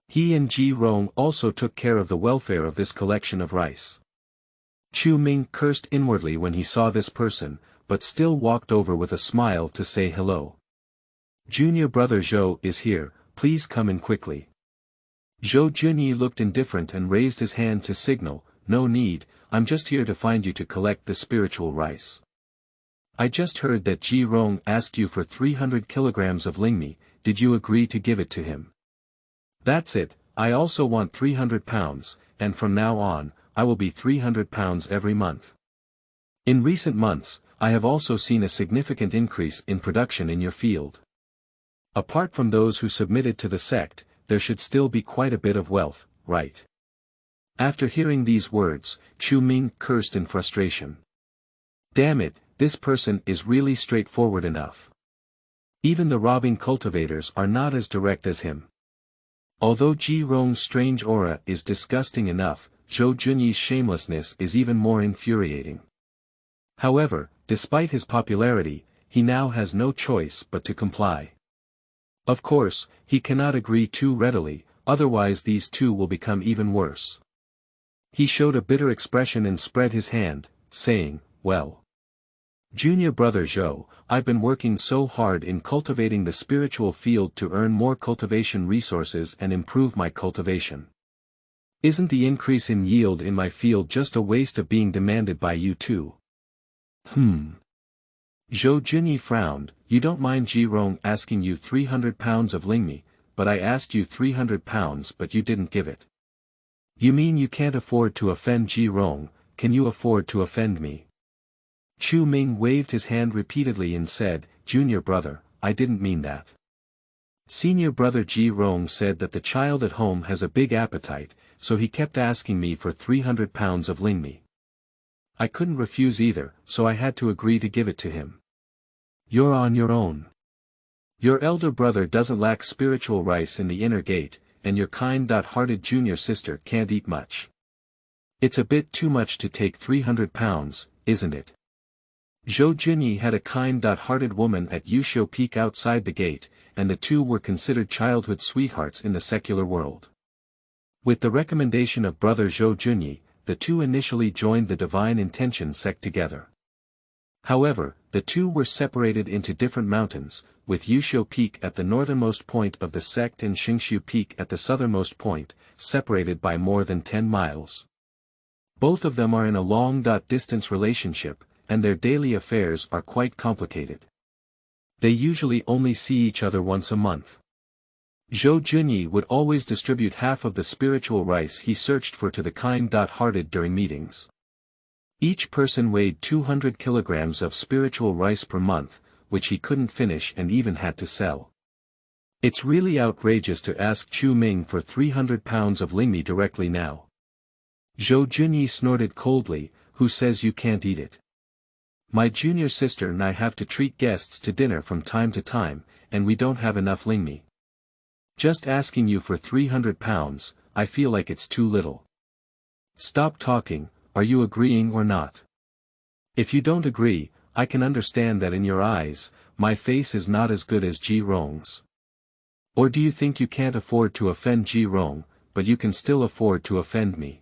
S1: He and Ji Rong also took care of the welfare of this collection of rice. Chu Ming cursed inwardly when he saw this person, but still walked over with a smile to say hello. Junior brother Zhou is here, please come in quickly. Zhou Junyi looked indifferent and raised his hand to signal, no need, I'm just here to find you to collect the spiritual rice. I just heard that Ji Rong asked you for 300 kilograms of Lingmi, did you agree to give it to him? That's it, I also want 300 pounds, and from now on, I will be 300 pounds every month. In recent months, I have also seen a significant increase in production in your field. Apart from those who submitted to the sect, there should still be quite a bit of wealth, right? After hearing these words, Chu Ming cursed in frustration. Damn it, this person is really straightforward enough. Even the robbing cultivators are not as direct as him. Although Ji Rong's strange aura is disgusting enough, Zhou Junyi's shamelessness is even more infuriating. However, despite his popularity, he now has no choice but to comply. Of course, he cannot agree too readily, otherwise these two will become even worse. He showed a bitter expression and spread his hand, saying, well. Junior brother Zhou, I've been working so hard in cultivating the spiritual field to earn more cultivation resources and improve my cultivation. Isn't the increase in yield in my field just a waste of being demanded by you too? Zhou Junyi frowned, you don't mind Ji Rong asking you 300 pounds of Lingmi, but I asked you 300 pounds but you didn't give it. You mean you can't afford to offend Ji Rong, can you afford to offend me? Chu Ming waved his hand repeatedly and said, Junior brother, I didn't mean that. Senior brother Ji Rong said that the child at home has a big appetite, so he kept asking me for 300 pounds of Lingmi. I couldn't refuse either, so I had to agree to give it to him. You're on your own. Your elder brother doesn't lack spiritual rice in the inner gate, and your kind-hearted junior sister can't eat much. It's a bit too much to take 300 pounds, isn't it? Zhou Junyi had a kind-hearted woman at Yushio Peak outside the gate, and the two were considered childhood sweethearts in the secular world. With the recommendation of brother Zhou Junyi, the two initially joined the Divine Intention sect together. However, the two were separated into different mountains, with Yushio Peak at the northernmost point of the sect and Xingshu Peak at the southernmost point, separated by more than 10 miles. Both of them are in a long-distance relationship, and their daily affairs are quite complicated. They usually only see each other once a month. Zhou Junyi would always distribute half of the spiritual rice he searched for to the kind-hearted during meetings. Each person weighed 200 kilograms of spiritual rice per month, which he couldn't finish and even had to sell. It's really outrageous to ask Chu Ming for 300 pounds of Lingmi directly now. Zhou Junyi snorted coldly, who says you can't eat it? My junior sister and I have to treat guests to dinner from time to time, and we don't have enough lingmi. Just asking you for 300 pounds, I feel like it's too little. Stop talking, are you agreeing or not? If you don't agree, I can understand that in your eyes, my face is not as good as Ji Rong's. Or do you think you can't afford to offend Ji Rong, but you can still afford to offend me?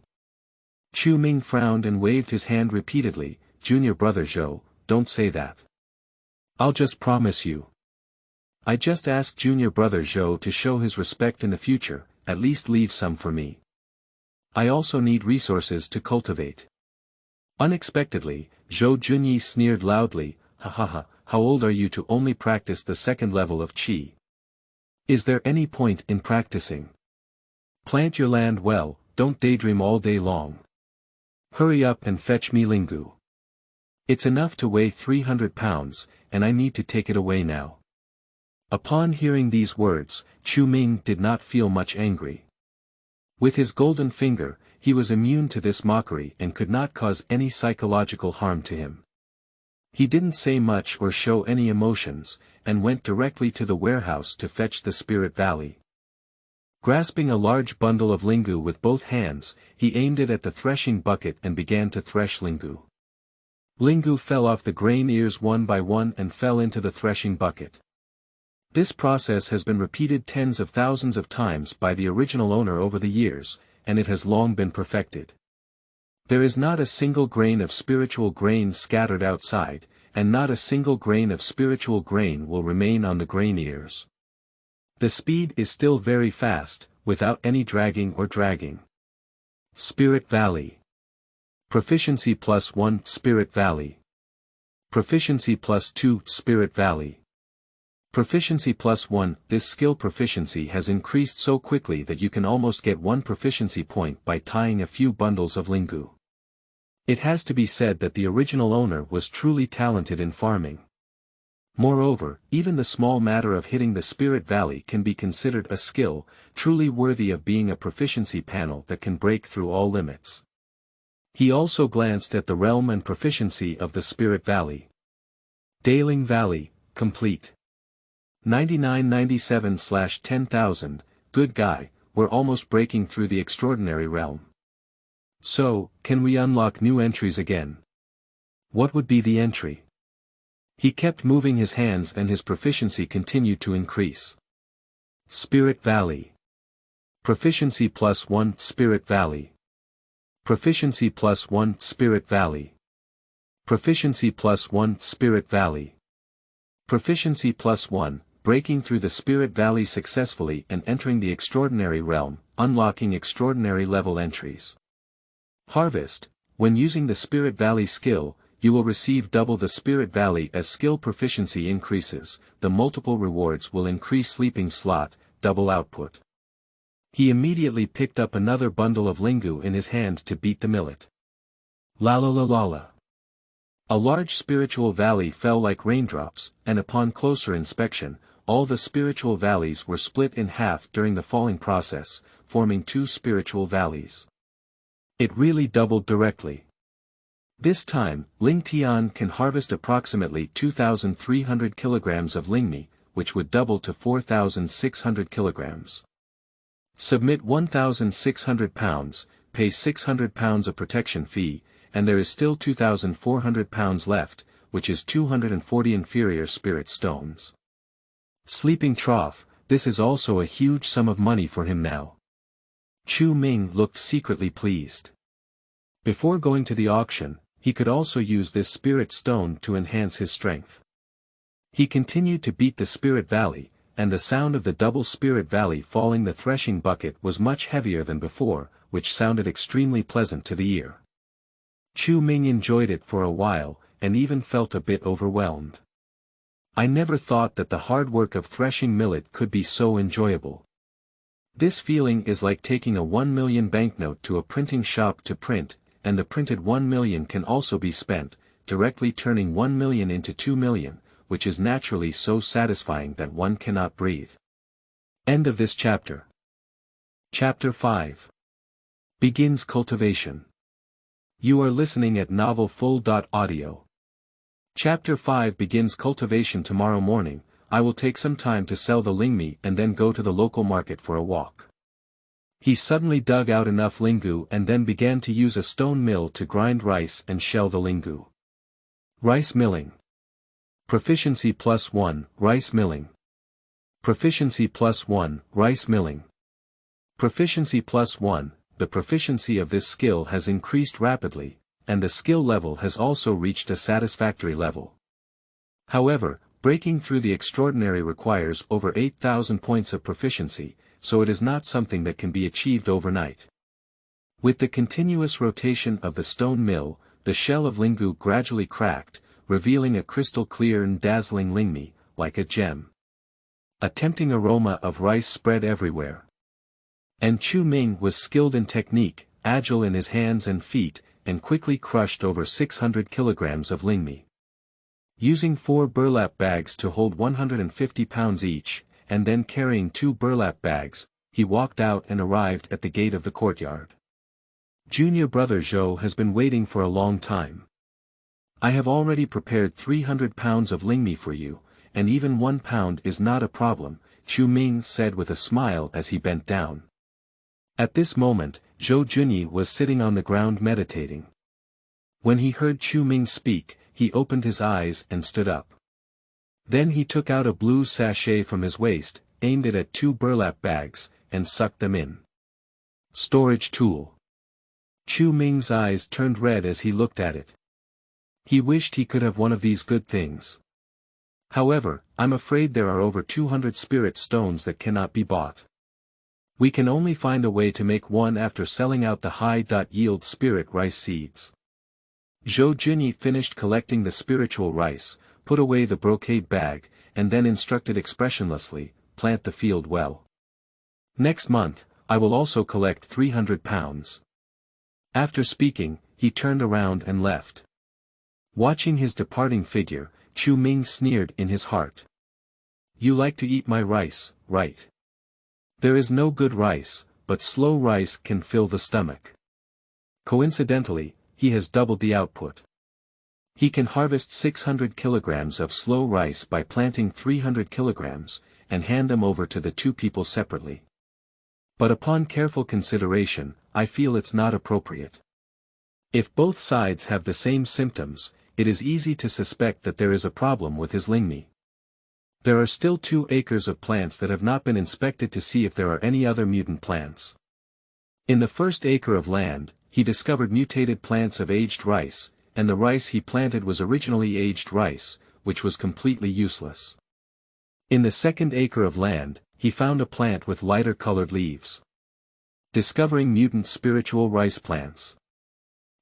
S1: Chu Ming frowned and waved his hand repeatedly. Junior brother Zhou, don't say that. I'll just promise you. I just asked junior brother Zhou to show his respect in the future, at least leave some for me. I also need resources to cultivate. Unexpectedly, Zhou Junyi sneered loudly, ha ha ha, how old are you to only practice the second level of qi? Is there any point in practicing? Plant your land well, don't daydream all day long. Hurry up and fetch me Lingu. It's enough to weigh 300 pounds, and I need to take it away now. Upon hearing these words, Chu Ming did not feel much angry. With his golden finger, he was immune to this mockery and could not cause any psychological harm to him. He didn't say much or show any emotions, and went directly to the warehouse to fetch the Spirit Valley. Grasping a large bundle of Lingu with both hands, he aimed it at the threshing bucket and began to thresh Lingu. Lingu fell off the grain ears one by one and fell into the threshing bucket. This process has been repeated tens of thousands of times by the original owner over the years, and it has long been perfected. There is not a single grain of spiritual grain scattered outside, and not a single grain of spiritual grain will remain on the grain ears. The speed is still very fast, without any dragging or dragging. Spirit Valley. Proficiency +1 Spirit Valley. Proficiency +2 Spirit Valley. Proficiency +1. This skill proficiency has increased so quickly that you can almost get one proficiency point by tying a few bundles of Lingu. It has to be said that the original owner was truly talented in farming. Moreover, even the small matter of hitting the Spirit Valley can be considered a skill, truly worthy of being a proficiency panel that can break through all limits. He also glanced at the realm and proficiency of the Spirit Valley. Daling Valley, complete. 9997/10,000, good guy, we're almost breaking through the extraordinary realm. So, can we unlock new entries again? What would be the entry? He kept moving his hands and his proficiency continued to increase. Spirit Valley. Proficiency +1 Spirit Valley. Proficiency +1 Spirit Valley. Proficiency +1 Spirit Valley. Proficiency +1, breaking through the Spirit Valley successfully and entering the extraordinary realm, unlocking extraordinary level entries. Harvest. When using the Spirit Valley skill, you will receive double the Spirit Valley as skill proficiency increases. The multiple rewards will increase sleeping slot, double output. He immediately picked up another bundle of Lingu in his hand to beat the millet. La la la la la. A large spiritual valley fell like raindrops, and upon closer inspection, all the spiritual valleys were split in half during the falling process, forming two spiritual valleys. It really doubled directly. This time, Ling Tian can harvest approximately 2,300 kilograms of lingmi, which would double to 4,600 kilograms. Submit 1,600 pounds, pay 600 pounds of protection fee, and there is still 2,400 pounds left, which is 240 inferior spirit stones. Sleeping trough, this is also a huge sum of money for him now. Chu Ming looked secretly pleased. Before going to the auction, he could also use this spirit stone to enhance his strength. He continued to beat the Spirit Valley, and the sound of the double Spirit Valley falling the threshing bucket was much heavier than before, which sounded extremely pleasant to the ear. Chu Ming enjoyed it for a while, and even felt a bit overwhelmed. I never thought that the hard work of threshing millet could be so enjoyable. This feeling is like taking a 1 million banknote to a printing shop to print, and the printed 1 million can also be spent, directly turning 1 million into 2 million, which is naturally so satisfying that one cannot breathe. End of this chapter. Chapter 5. Begins cultivation. You are listening at novelfull.audio. Chapter 5 begins cultivation tomorrow morning. I will take some time to sell the lingmi and then go to the local market for a walk. He suddenly dug out enough lingu and then began to use a stone mill to grind rice and shell the lingu. Rice milling. Proficiency +1, rice milling. Proficiency +1, rice milling. Proficiency +1, the proficiency of this skill has increased rapidly, and the skill level has also reached a satisfactory level. However, breaking through the extraordinary requires over 8,000 points of proficiency, so it is not something that can be achieved overnight. With the continuous rotation of the stone mill, the shell of lingu gradually cracked, revealing a crystal clear and dazzling lingmi, like a gem. A tempting aroma of rice spread everywhere. And Chu Ming was skilled in technique, agile in his hands and feet, and quickly crushed over 600 kilograms of lingmi. Using 4 burlap bags to hold 150 pounds each, and then carrying 2 burlap bags, he walked out and arrived at the gate of the courtyard. Junior brother Zhou has been waiting for a long time. I have already prepared 300 pounds of lingmi for you, and even 1 pound is not a problem, Chu Ming said with a smile as he bent down. At this moment, Zhou Junyi was sitting on the ground meditating. When he heard Chu Ming speak, he opened his eyes and stood up. Then he took out a blue sachet from his waist, aimed it at 2 burlap bags, and sucked them in. Storage tool. Chu Ming's eyes turned red as he looked at it. He wished he could have one of these good things. However, I'm afraid there are over 200 spirit stones that cannot be bought. We can only find a way to make one after selling out the high-yield spirit rice seeds. Zhou Junyi finished collecting the spiritual rice, put away the brocade bag, and then instructed expressionlessly, plant the field well. Next month, I will also collect 300 pounds. After speaking, he turned around and left. Watching his departing figure, Chu Ming sneered in his heart. You like to eat my rice, right? There is no good rice, but slow rice can fill the stomach. Coincidentally, he has doubled the output. He can harvest 600 kilograms of slow rice by planting 300 kilograms, and hand them over to the 2 people separately. But upon careful consideration, I feel it's not appropriate. If both sides have the same symptoms, it is easy to suspect that there is a problem with his lingmi. There are still 2 acres of plants that have not been inspected to see if there are any other mutant plants. In the first acre of land, he discovered mutated plants of aged rice, and the rice he planted was originally aged rice, which was completely useless. In the second acre of land, he found a plant with lighter colored leaves. Discovering mutant spiritual rice plants.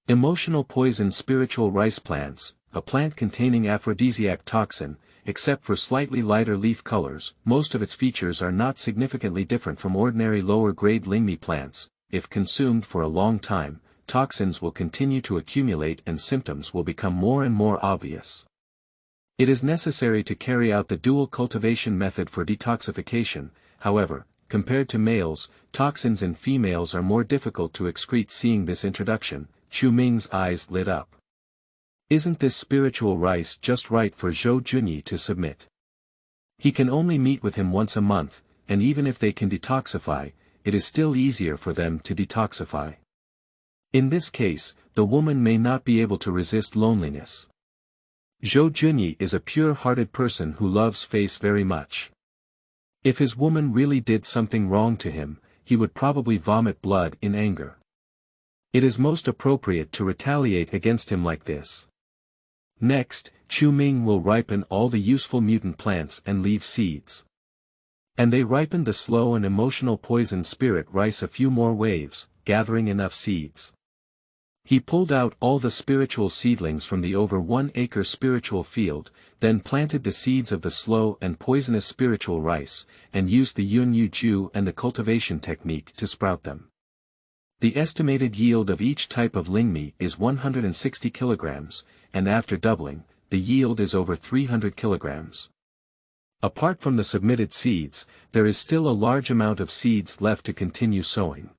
S1: Emotional poison spiritual rice plants, a plant containing aphrodisiac toxin, except for slightly lighter leaf colors, most of its features are not significantly different from ordinary lower-grade lingmi plants. If consumed for a long time, toxins will continue to accumulate and symptoms will become more and more obvious. It is necessary to carry out the dual cultivation method for detoxification. However, compared to males, toxins in females are more difficult to excrete. Seeing this introduction, Chu Ming's eyes lit up. Isn't this spiritual rice just right for Zhou Junyi to submit? He can only meet with him once a month, and even if they can detoxify, it is still easier for them to detoxify. In this case, the woman may not be able to resist loneliness. Zhou Junyi is a pure-hearted person who loves face very much. If his woman really did something wrong to him, he would probably vomit blood in anger. It is most appropriate to retaliate against him like this. Next, Chu Ming will ripen all the useful mutant plants and leave seeds. And they ripened the slow and emotional poison spirit rice a few more waves, gathering enough seeds. He pulled out all the spiritual seedlings from the over 1 acre spiritual field, then planted the seeds of the slow and poisonous spiritual rice, and used the Yun Yu Ju and the cultivation technique to sprout them. The estimated yield of each type of lingmi is 160 kilograms, and after doubling, the yield is over 300 kilograms. Apart from the submitted seeds, there is still a large amount of seeds left to continue sowing.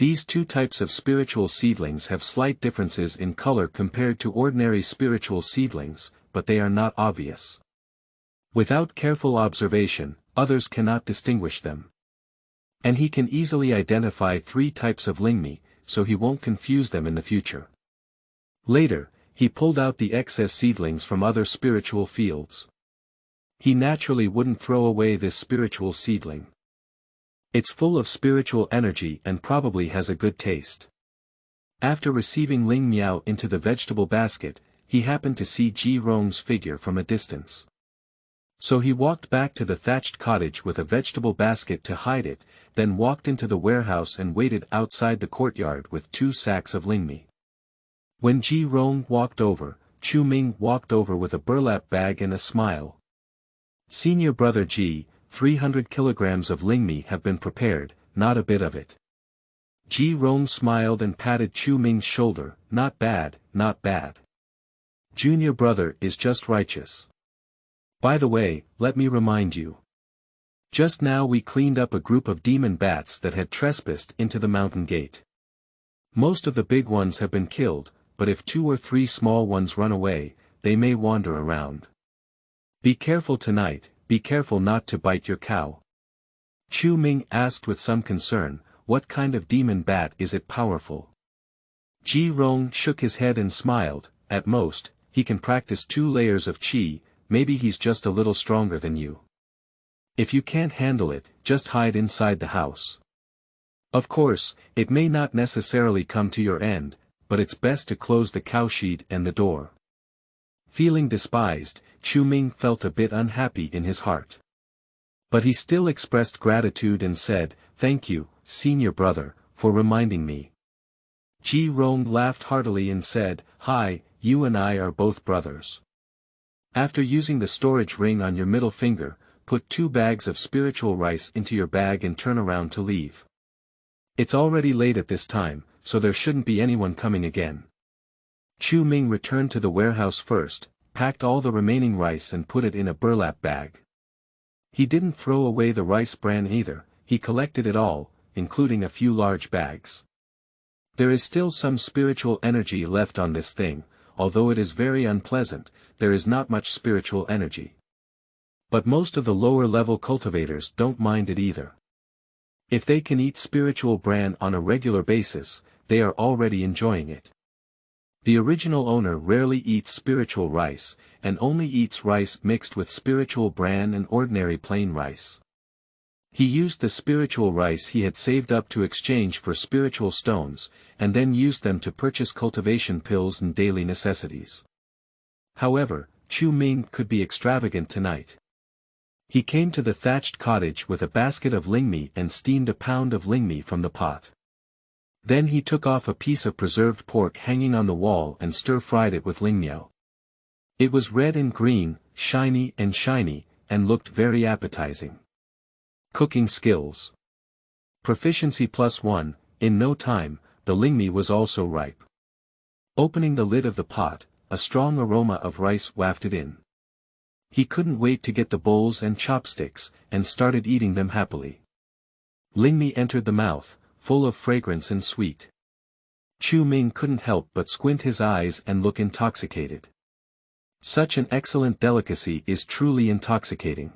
S1: These two types of spiritual seedlings have slight differences in color compared to ordinary spiritual seedlings, but they are not obvious. Without careful observation, others cannot distinguish them. And he can easily identify 3 types of lingmi, so he won't confuse them in the future. Later, he pulled out the excess seedlings from other spiritual fields. He naturally wouldn't throw away this spiritual seedling. It's full of spiritual energy and probably has a good taste. After receiving Ling Miao into the vegetable basket, he happened to see Ji Rong's figure from a distance. So he walked back to the thatched cottage with a vegetable basket to hide it, then walked into the warehouse and waited outside the courtyard with 2 sacks of lingmi. When Ji Rong walked over, Chu Ming walked over with a burlap bag and a smile. Senior brother Ji, 300 kilograms of lingmi have been prepared, not a bit of it. Ji Rong smiled and patted Chu Ming's shoulder, not bad, not bad. Junior brother is just righteous. By the way, let me remind you. Just now we cleaned up a group of demon bats that had trespassed into the mountain gate. Most of the big ones have been killed, but if 2 or 3 small ones run away, they may wander around. Be careful tonight, be careful not to bite your cow. Chu Ming asked with some concern, what kind of demon bat is it powerful? Ji Rong shook his head and smiled, at most, he can practice 2 layers of qi, maybe he's just a little stronger than you. If you can't handle it, just hide inside the house. Of course, it may not necessarily come to your end, but it's best to close the cowshed and the door. Feeling despised, Chu Ming felt a bit unhappy in his heart. But he still expressed gratitude and said, thank you, senior brother, for reminding me. Ji Rong laughed heartily and said, hi, you and I are both brothers. After using the storage ring on your middle finger, put 2 bags of spiritual rice into your bag and turn around to leave. It's already late at this time, so there shouldn't be anyone coming again. Chu Ming returned to the warehouse first, packed all the remaining rice and put it in a burlap bag. He didn't throw away the rice bran either, he collected it all, including a few large bags. There is still some spiritual energy left on this thing, although it is very unpleasant, there is not much spiritual energy. But most of the lower-level cultivators don't mind it either. If they can eat spiritual bran on a regular basis, they are already enjoying it. The original owner rarely eats spiritual rice, and only eats rice mixed with spiritual bran and ordinary plain rice. He used the spiritual rice he had saved up to exchange for spiritual stones, and then used them to purchase cultivation pills and daily necessities. However, Chu Ming could be extravagant tonight. He came to the thatched cottage with a basket of lingmi and steamed a pound of lingmi from the pot. Then he took off a piece of preserved pork hanging on the wall and stir-fried it with lingmiao. It was red and green, shiny, and looked very appetizing. Cooking skills. Proficiency +1, in no time, the lingmi was also ripe. Opening the lid of the pot, a strong aroma of rice wafted in. He couldn't wait to get the bowls and chopsticks, and started eating them happily. Lingmi entered the mouth, full of fragrance and sweet. Chu Ming couldn't help but squint his eyes and look intoxicated. Such an excellent delicacy is truly intoxicating.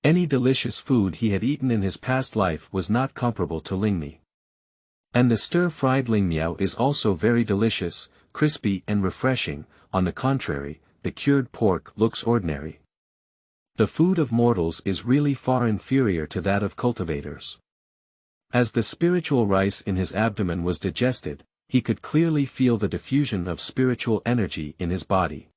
S1: Any delicious food he had eaten in his past life was not comparable to lingmi. And the stir-fried lingmiao is also very delicious, crispy and refreshing. On the contrary, the cured pork looks ordinary. The food of mortals is really far inferior to that of cultivators. As the spiritual rice in his abdomen was digested, he could clearly feel the diffusion of spiritual energy in his body.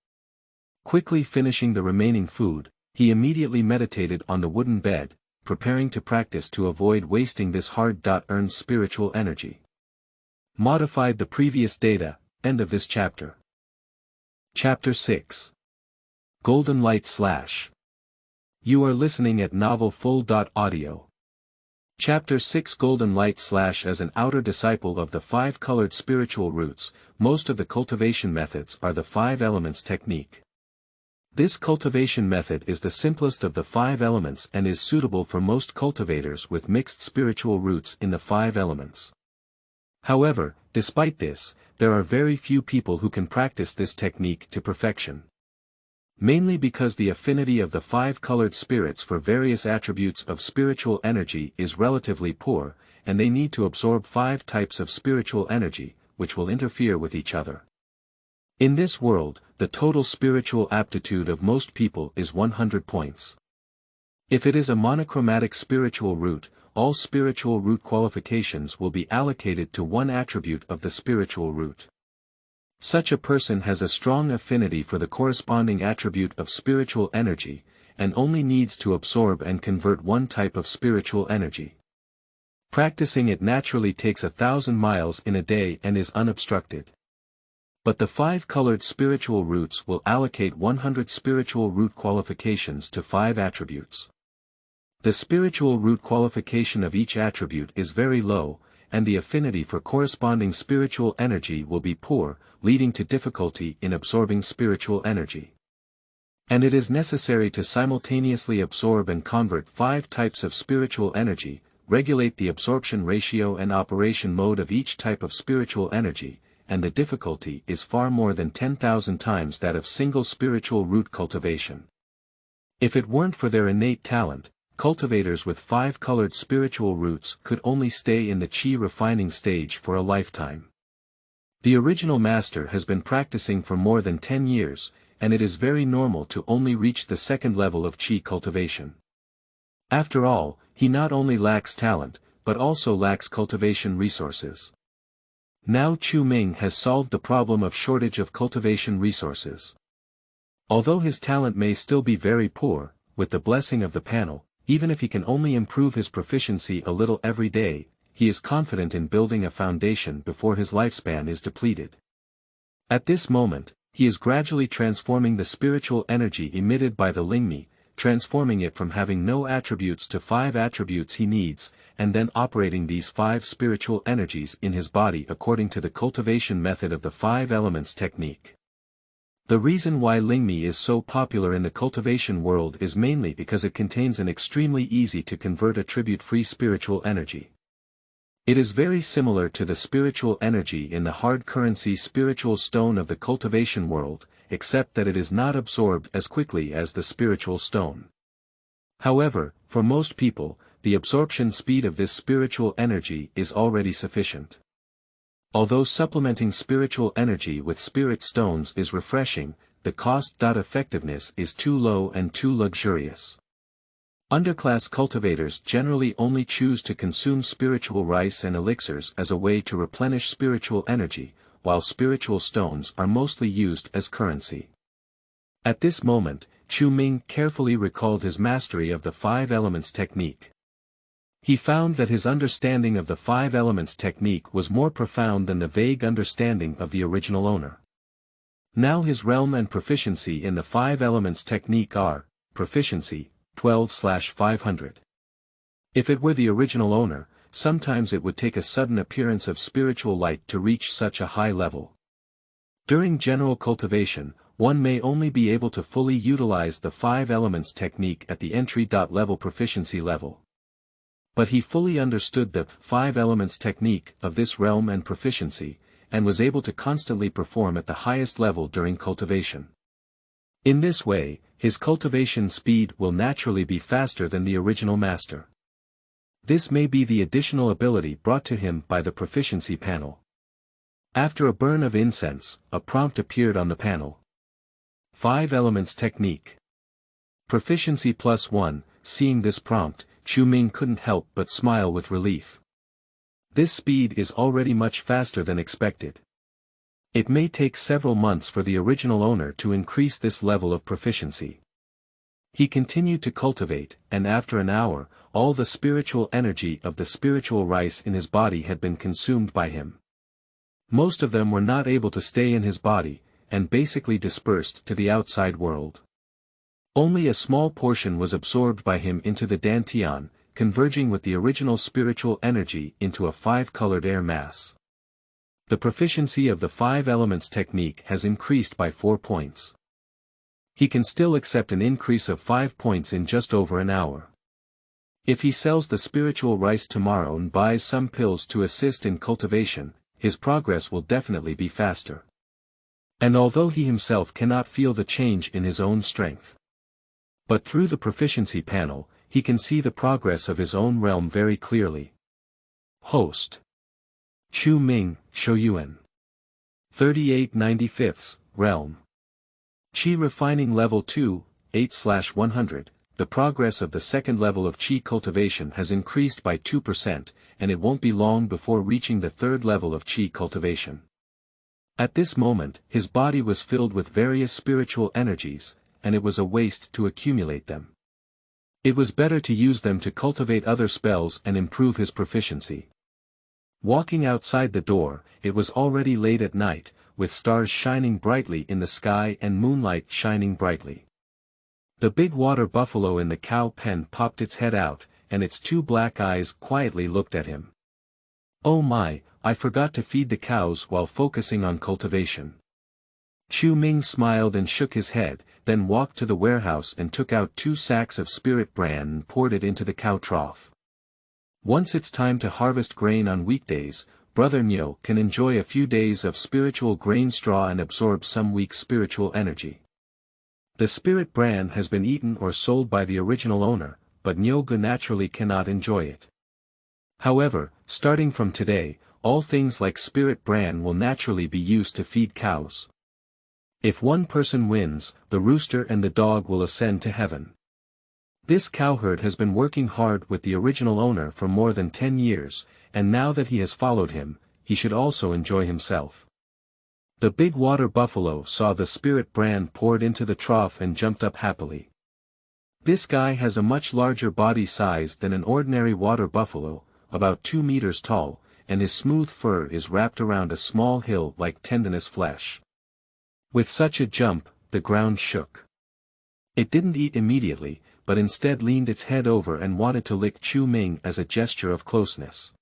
S1: Quickly finishing the remaining food, he immediately meditated on the wooden bed, preparing to practice to avoid wasting this hard-earned spiritual energy. Modified the previous data, end of this chapter. Chapter 6. Golden Light / You are listening at novelfull.audio. Chapter 6 Golden Light / As an outer disciple of the 5 colored spiritual roots, most of the cultivation methods are the 5 elements technique. This cultivation method is the simplest of the 5 elements and is suitable for most cultivators with mixed spiritual roots in the 5 elements. However, despite this, there are very few people who can practice this technique to perfection. Mainly because the affinity of the five colored spirits for various attributes of spiritual energy is relatively poor, and they need to absorb 5 types of spiritual energy, which will interfere with each other. In this world, the total spiritual aptitude of most people is 100 points. If it is a monochromatic spiritual root, all spiritual root qualifications will be allocated to one attribute of the spiritual root. Such a person has a strong affinity for the corresponding attribute of spiritual energy, and only needs to absorb and convert one type of spiritual energy. Practicing it naturally takes 1,000 miles in a day and is unobstructed. But the 5 colored spiritual roots will allocate 100 spiritual root qualifications to 5 attributes. The spiritual root qualification of each attribute is very low, and the affinity for corresponding spiritual energy will be poor, leading to difficulty in absorbing spiritual energy. And it is necessary to simultaneously absorb and convert 5 types of spiritual energy, regulate the absorption ratio and operation mode of each type of spiritual energy, and the difficulty is far more than 10,000 times that of single spiritual root cultivation. If it weren't for their innate talent, cultivators with 5 colored spiritual roots could only stay in the qi refining stage for a lifetime. The original master has been practicing for more than 10 years, and it is very normal to only reach the 2nd level of qi cultivation. After all, he not only lacks talent, but also lacks cultivation resources. Now Chu Ming has solved the problem of shortage of cultivation resources. Although his talent may still be very poor, with the blessing of the panel, even if he can only improve his proficiency a little every day, he is confident in building a foundation before his lifespan is depleted. At this moment, he is gradually transforming the spiritual energy emitted by the Lingmi, transforming it from having no attributes to 5 attributes he needs, and then operating these 5 spiritual energies in his body according to the cultivation method of the 5 elements technique. The reason why Lingmi is so popular in the cultivation world is mainly because it contains an extremely easy to convert attribute-free spiritual energy. It is very similar to the spiritual energy in the hard currency spiritual stone of the cultivation world, except that it is not absorbed as quickly as the spiritual stone. However, for most people, the absorption speed of this spiritual energy is already sufficient. Although supplementing spiritual energy with spirit stones is refreshing, the cost-effectiveness is too low and too luxurious. Underclass cultivators generally only choose to consume spiritual rice and elixirs as a way to replenish spiritual energy, while spiritual stones are mostly used as currency. At this moment, Chu Ming carefully recalled his mastery of the 5 elements technique. He found that his understanding of the 5 elements technique was more profound than the vague understanding of the original owner. Now his realm and proficiency in the 5 elements technique are, proficiency, 12/500. If it were the original owner, sometimes it would take a sudden appearance of spiritual light to reach such a high level. During general cultivation, one may only be able to fully utilize the 5 elements technique at the entry-level proficiency level. But he fully understood the 5 elements technique of this realm and proficiency, and was able to constantly perform at the highest level during cultivation. In this way, his cultivation speed will naturally be faster than the original master. This may be the additional ability brought to him by the proficiency panel. After a burn of incense, a prompt appeared on the panel. 5 elements technique. Proficiency +1. Seeing this prompt, Chu Ming couldn't help but smile with relief. This speed is already much faster than expected. It may take several months for the original owner to increase this level of proficiency. He continued to cultivate, and after an hour, all the spiritual energy of the spiritual rice in his body had been consumed by him. Most of them were not able to stay in his body, and basically dispersed to the outside world. Only a small portion was absorbed by him into the dantian, converging with the original spiritual energy into a 5-colored air mass. The proficiency of the 5 elements technique has increased by 4 points. He can still accept an increase of 5 points in just over an hour. If he sells the spiritual rice tomorrow and buys some pills to assist in cultivation, his progress will definitely be faster. And although he himself cannot feel the change in his own strength, but through the proficiency panel, he can see the progress of his own realm very clearly. Host. Chu Ming, Shouyuan. 3895, Realm. Qi Refining Level 2, 8/100. The progress of the second level of Qi cultivation has increased by 2%, and it won't be long before reaching the third level of Qi cultivation. At this moment, his body was filled with various spiritual energies, and it was a waste to accumulate them. It was better to use them to cultivate other spells and improve his proficiency. Walking outside the door, it was already late at night, with stars shining brightly in the sky and moonlight shining brightly. The big water buffalo in the cow pen popped its head out, and its two black eyes quietly looked at him. "Oh my, I forgot to feed the cows while focusing on cultivation." Chu Ming smiled and shook his head, then walked to the warehouse and took out 2 sacks of spirit bran and poured it into the cow trough. Once it's time to harvest grain on weekdays, Brother Nyo can enjoy a few days of spiritual grain straw and absorb some weak spiritual energy. The spirit bran has been eaten or sold by the original owner, but Nyoga naturally cannot enjoy it. However, starting from today, all things like spirit bran will naturally be used to feed cows. If one person wins, the rooster and the dog will ascend to heaven. This cowherd has been working hard with the original owner for more than 10 years, and now that he has followed him, he should also enjoy himself. The big water buffalo saw the spirit bran poured into the trough and jumped up happily. This guy has a much larger body size than an ordinary water buffalo, about 2 meters tall, and his smooth fur is wrapped around a small hill like tendinous flesh. With such a jump, the ground shook. It didn't eat immediately, but instead leaned its head over and wanted to lick Chu Ming as a gesture of closeness.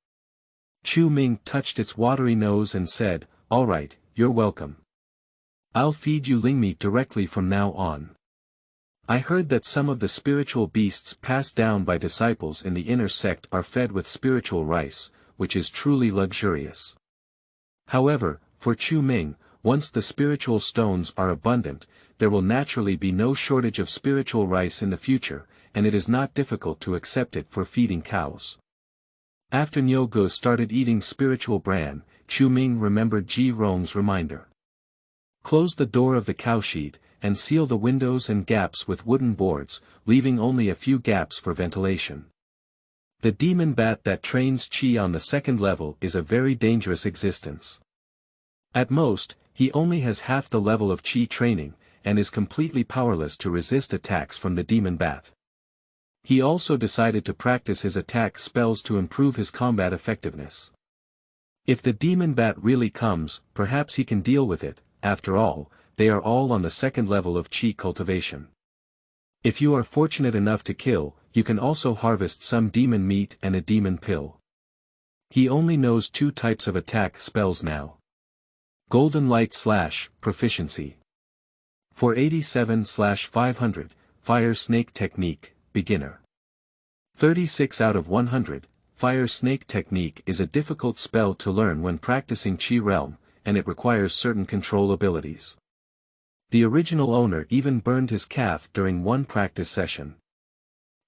S1: Chu Ming touched its watery nose and said, "All right, you're welcome. I'll feed you ling meat directly from now on. I heard that some of the spiritual beasts passed down by disciples in the inner sect are fed with spiritual rice, which is truly luxurious." However, for Chu Ming, once the spiritual stones are abundant, there will naturally be no shortage of spiritual rice in the future, and it is not difficult to accept it for feeding cows. After Nyogo started eating spiritual bran, Chu Ming remembered Ji Rong's reminder. Close the door of the cowshed, and seal the windows and gaps with wooden boards, leaving only a few gaps for ventilation. The demon bat that trains Qi on the second level is a very dangerous existence. At most, he only has half the level of Qi training, and is completely powerless to resist attacks from the demon bat. He also decided to practice his attack spells to improve his combat effectiveness. If the demon bat really comes, perhaps he can deal with it. After all, they are all on the second level of Qi cultivation. If you are fortunate enough to kill, you can also harvest some demon meat and a demon pill. He only knows 2 types of attack spells now. Golden Light / Proficiency. For 87/500, Fire Snake Technique, Beginner. 36 out of 100, Fire Snake Technique is a difficult spell to learn when practicing Qi Realm, and it requires certain control abilities. The original owner even burned his calf during one practice session.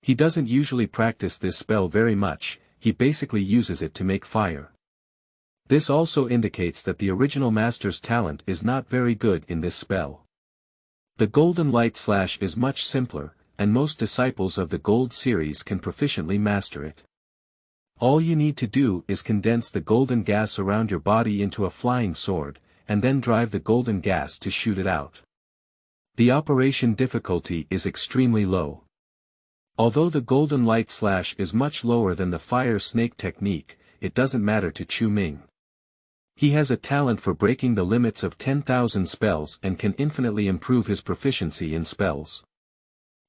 S1: He doesn't usually practice this spell very much, he basically uses it to make fire. This also indicates that the original master's talent is not very good in this spell. The Golden Light / is much simpler, and most disciples of the Gold series can proficiently master it. All you need to do is condense the golden gas around your body into a flying sword, and then drive the golden gas to shoot it out. The operation difficulty is extremely low. Although the Golden Light / is much lower than the Fire Snake Technique, it doesn't matter to Chu Ming. He has a talent for breaking the limits of 10,000 spells and can infinitely improve his proficiency in spells.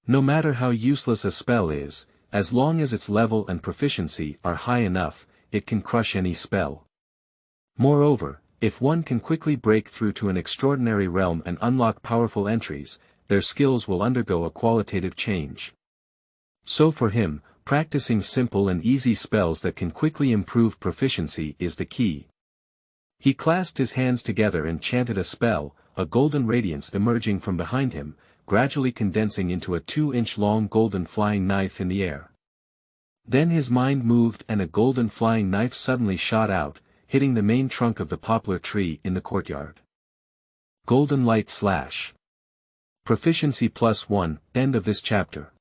S1: No matter how useless a spell is, as long as its level and proficiency are high enough, it can crush any spell. Moreover, if one can quickly break through to an extraordinary realm and unlock powerful entries, their skills will undergo a qualitative change. So for him, Practicing simple and easy spells that can quickly improve proficiency is the key. He clasped his hands together and chanted a spell, a golden radiance emerging from behind him, gradually condensing into a 2-inch-long golden flying knife in the air. Then his mind moved and a golden flying knife suddenly shot out, hitting the main trunk of the poplar tree in the courtyard. Golden Light Slash. Proficiency +1, end of this chapter.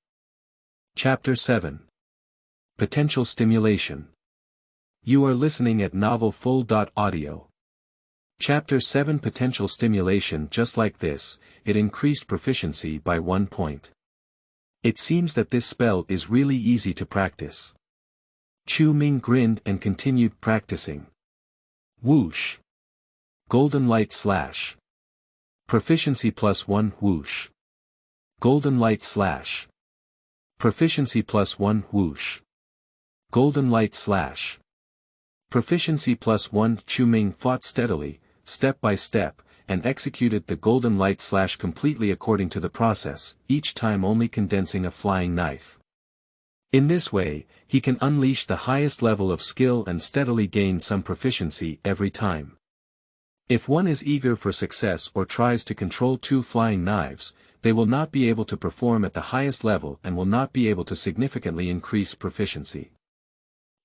S1: Chapter 7. Potential Stimulation. You are listening at novelfull.audio. Chapter 7 Potential Stimulation. Just like this, it increased proficiency by 1 point. It seems that this spell is really easy to practice. Chu Ming grinned and continued practicing. Whoosh. Golden Light Slash. Proficiency +1 whoosh. Golden Light Slash. Proficiency +1 whoosh. Golden Light Slash. Proficiency +1. Chu Ming fought steadily, step by step, and executed the golden light slash completely according to the process, each time only condensing a flying knife. In this way, he can unleash the highest level of skill and steadily gain some proficiency every time. If one is eager for success or tries to control 2 flying knives, they will not be able to perform at the highest level and will not be able to significantly increase proficiency.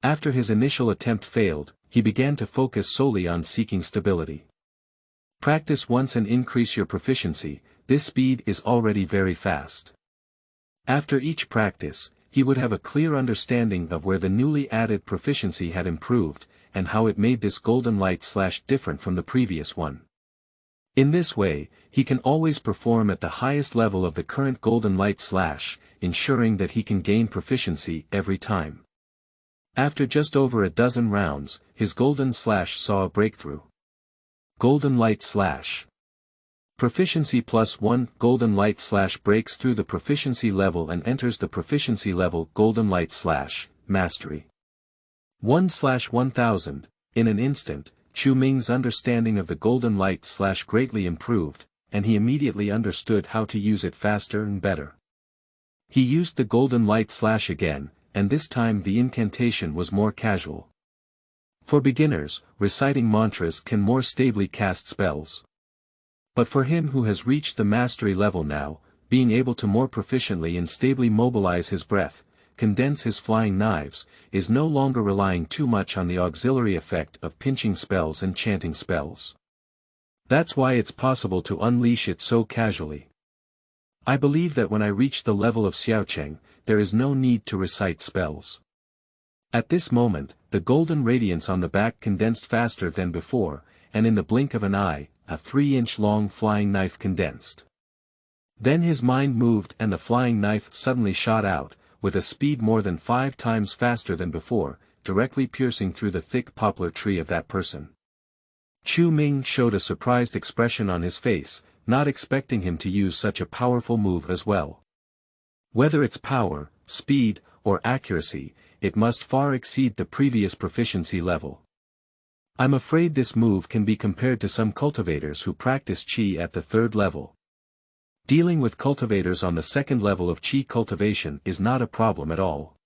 S1: After his initial attempt failed, he began to focus solely on seeking stability. Practice once and increase your proficiency. This speed is already very fast. After each practice, he would have a clear understanding of where the newly added proficiency had improved, and how it made this golden light slash different from the previous one. In this way, he can always perform at the highest level of the current golden light slash, ensuring that he can gain proficiency every time. After just over a dozen rounds, his golden slash saw a breakthrough. Golden Light Slash. Proficiency +1. Golden Light Slash breaks through the proficiency level and enters the proficiency level. Golden Light Slash, Mastery. 1/1000. In an instant, Chu Ming's understanding of the golden light slash greatly improved, and he immediately understood how to use it faster and better. He used the golden light slash again, and this time the incantation was more casual. For beginners, reciting mantras can more stably cast spells. But for him who has reached the mastery level now, being able to more proficiently and stably mobilize his breath, condense his flying knives, is no longer relying too much on the auxiliary effect of pinching spells and chanting spells. That's why it's possible to unleash it so casually. I believe that when I reach the level of Xiaocheng, there is no need to recite spells. At this moment, the golden radiance on the back condensed faster than before, and in the blink of an eye, a 3-inch-long flying knife condensed. Then his mind moved and the flying knife suddenly shot out, with a speed more than 5 times faster than before, directly piercing through the thick poplar tree of that person. Chu Ming showed a surprised expression on his face, not expecting him to use such a powerful move as well. Whether it's power, speed, or accuracy, it must far exceed the previous proficiency level. I'm afraid this move can be compared to some cultivators who practice Qi at the 3rd level. Dealing with cultivators on the 2nd level of Qi cultivation is not a problem at all.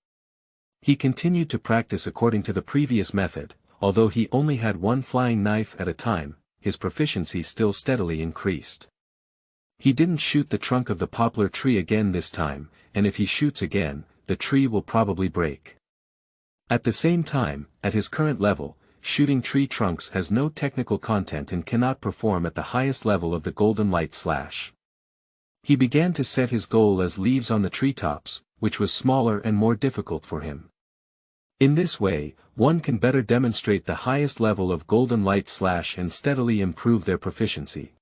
S1: He continued to practice according to the previous method, although he only had 1 flying knife at a time, his proficiency still steadily increased. He didn't shoot the trunk of the poplar tree again this time, and if he shoots again, the tree will probably break. At the same time, at his current level, shooting tree trunks has no technical content and cannot perform at the highest level of the golden light slash. He began to set his goal as leaves on the treetops, which was smaller and more difficult for him. In this way, one can better demonstrate the highest level of golden light slash and steadily improve their proficiency.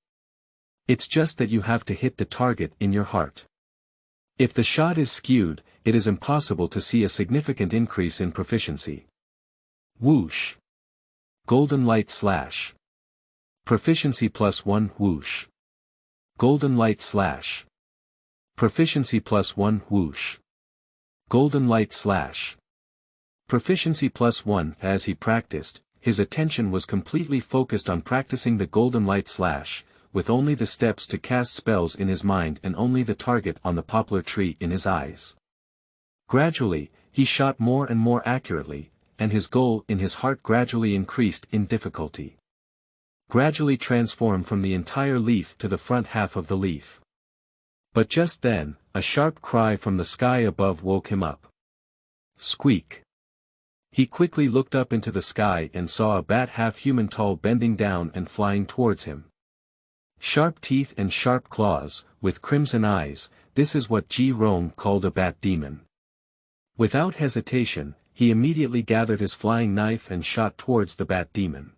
S1: It's just that you have to hit the target in your heart. If the shot is skewed, it is impossible to see a significant increase in proficiency. Whoosh. Golden Light Slash. Proficiency +1 whoosh. Golden Light Slash. Proficiency +1 whoosh. Golden Light Slash. Proficiency +1. As he practiced, his attention was completely focused on practicing the golden light slash, with only the steps to cast spells in his mind and only the target on the poplar tree in his eyes. Gradually, he shot more and more accurately, and his goal in his heart gradually increased in difficulty. Gradually transformed from the entire leaf to the front half of the leaf. But just then, a sharp cry from the sky above woke him up. Squeak. He quickly looked up into the sky and saw a bat half-human tall bending down and flying towards him. Sharp teeth and sharp claws, with crimson eyes, this is what Ji Rong called a bat demon. Without hesitation, he immediately gathered his flying knife and shot towards the bat demon.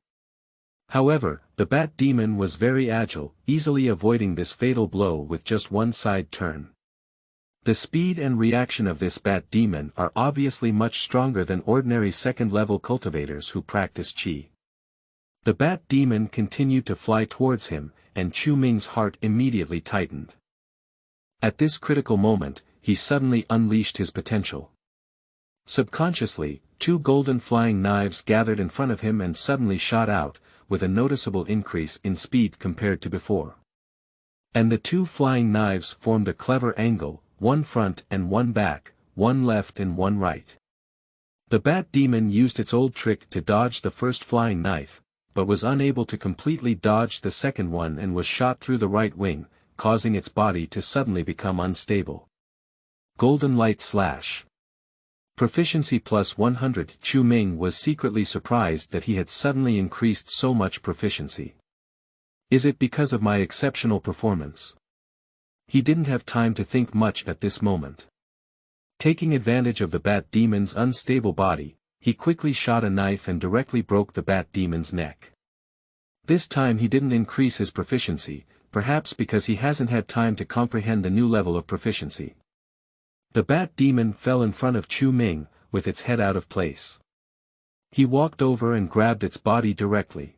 S1: However, the bat demon was very agile, easily avoiding this fatal blow with just one side turn. The speed and reaction of this bat demon are obviously much stronger than ordinary second-level cultivators who practice Qi. The bat demon continued to fly towards him, and Chu Ming's heart immediately tightened. At this critical moment, he suddenly unleashed his potential. Subconsciously, two golden flying knives gathered in front of him and suddenly shot out, with a noticeable increase in speed compared to before. And the two flying knives formed a clever angle, one front and one back, one left and one right. The bat demon used its old trick to dodge the first flying knife, but was unable to completely dodge the second one and was shot through the right wing, causing its body to suddenly become unstable. Golden Light Slash. Proficiency plus 100. Chu Ming was secretly surprised that he had suddenly increased so much proficiency. Is it because of my exceptional performance? He didn't have time to think much at this moment. Taking advantage of the bat demon's unstable body, he quickly shot a knife and directly broke the bat demon's neck. This time he didn't increase his proficiency, perhaps because he hasn't had time to comprehend the new level of proficiency. The bat demon fell in front of Chu Ming, with its head out of place. He walked over and grabbed its body directly.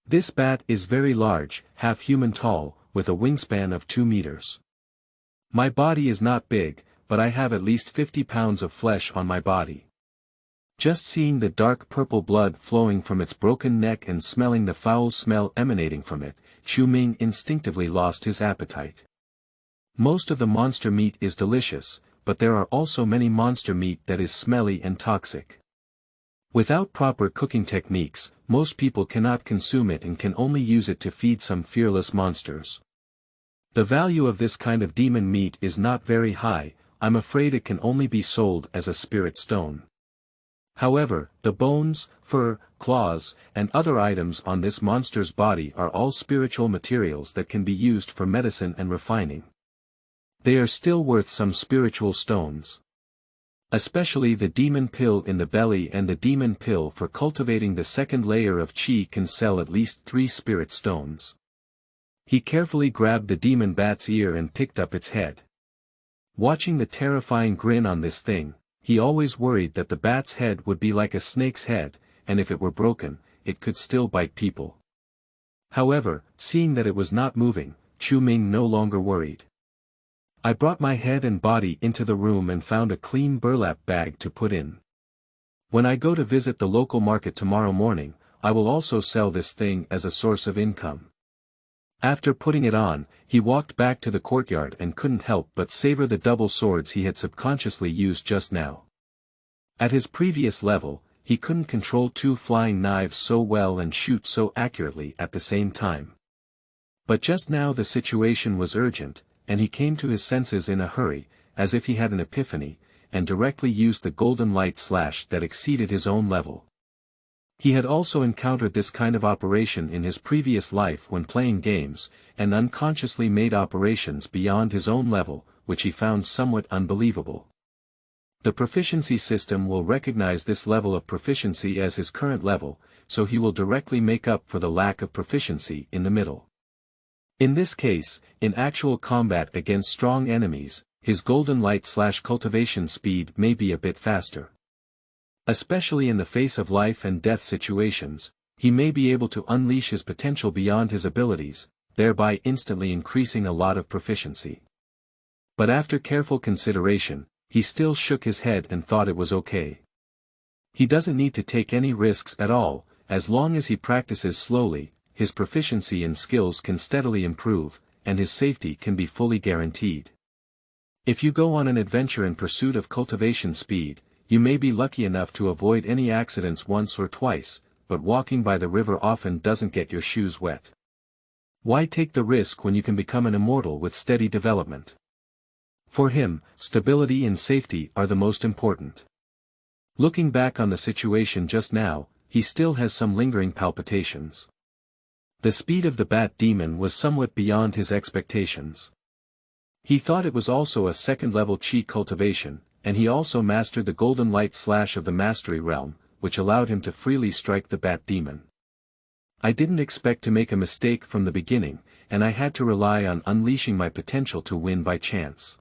S1: This bat is very large, half-human tall, with a wingspan of 2 meters. My body is not big, but I have at least 50 pounds of flesh on my body. Just seeing the dark purple blood flowing from its broken neck and smelling the foul smell emanating from it, Chu Ming instinctively lost his appetite. Most of the monster meat is delicious, but there are also many monster meat that is smelly and toxic. Without proper cooking techniques, most people cannot consume it and can only use it to feed some fearless monsters. The value of this kind of demon meat is not very high, I'm afraid it can only be sold as a spirit stone. However, the bones, fur, claws, and other items on this monster's body are all spiritual materials that can be used for medicine and refining. They are still worth some spiritual stones. Especially the demon pill in the belly and the demon pill for cultivating the second layer of Qi can sell at least 3 spirit stones. He carefully grabbed the demon bat's ear and picked up its head. Watching the terrifying grin on this thing, he always worried that the bat's head would be like a snake's head, and if it were broken, it could still bite people. However, seeing that it was not moving, Chu Ming no longer worried. I brought my head and body into the room and found a clean burlap bag to put in. When I go to visit the local market tomorrow morning, I will also sell this thing as a source of income. After putting it on, he walked back to the courtyard and couldn't help but savor the double swords he had subconsciously used just now. At his previous level, he couldn't control 2 flying knives so well and shoot so accurately at the same time. But just now the situation was urgent, and he came to his senses in a hurry, as if he had an epiphany, and directly used the golden light slash that exceeded his own level. He had also encountered this kind of operation in his previous life when playing games, and unconsciously made operations beyond his own level, which he found somewhat unbelievable. The proficiency system will recognize this level of proficiency as his current level, so he will directly make up for the lack of proficiency in the middle. In this case, in actual combat against strong enemies, his golden light slash cultivation speed may be a bit faster. Especially in the face of life and death situations, he may be able to unleash his potential beyond his abilities, thereby instantly increasing a lot of proficiency. But after careful consideration, he still shook his head and thought it was okay. He doesn't need to take any risks at all, as long as he practices slowly, his proficiency and skills can steadily improve, and his safety can be fully guaranteed. If you go on an adventure in pursuit of cultivation speed, you may be lucky enough to avoid any accidents once or twice, but walking by the river often doesn't get your shoes wet. Why take the risk when you can become an immortal with steady development? For him, stability and safety are the most important. Looking back on the situation just now, he still has some lingering palpitations. The speed of the bat demon was somewhat beyond his expectations. He thought it was also a second-level chi cultivation, and he also mastered the golden light slash of the mastery realm, which allowed him to freely strike the bat demon. I didn't expect to make a mistake from the beginning, and I had to rely on unleashing my potential to win by chance.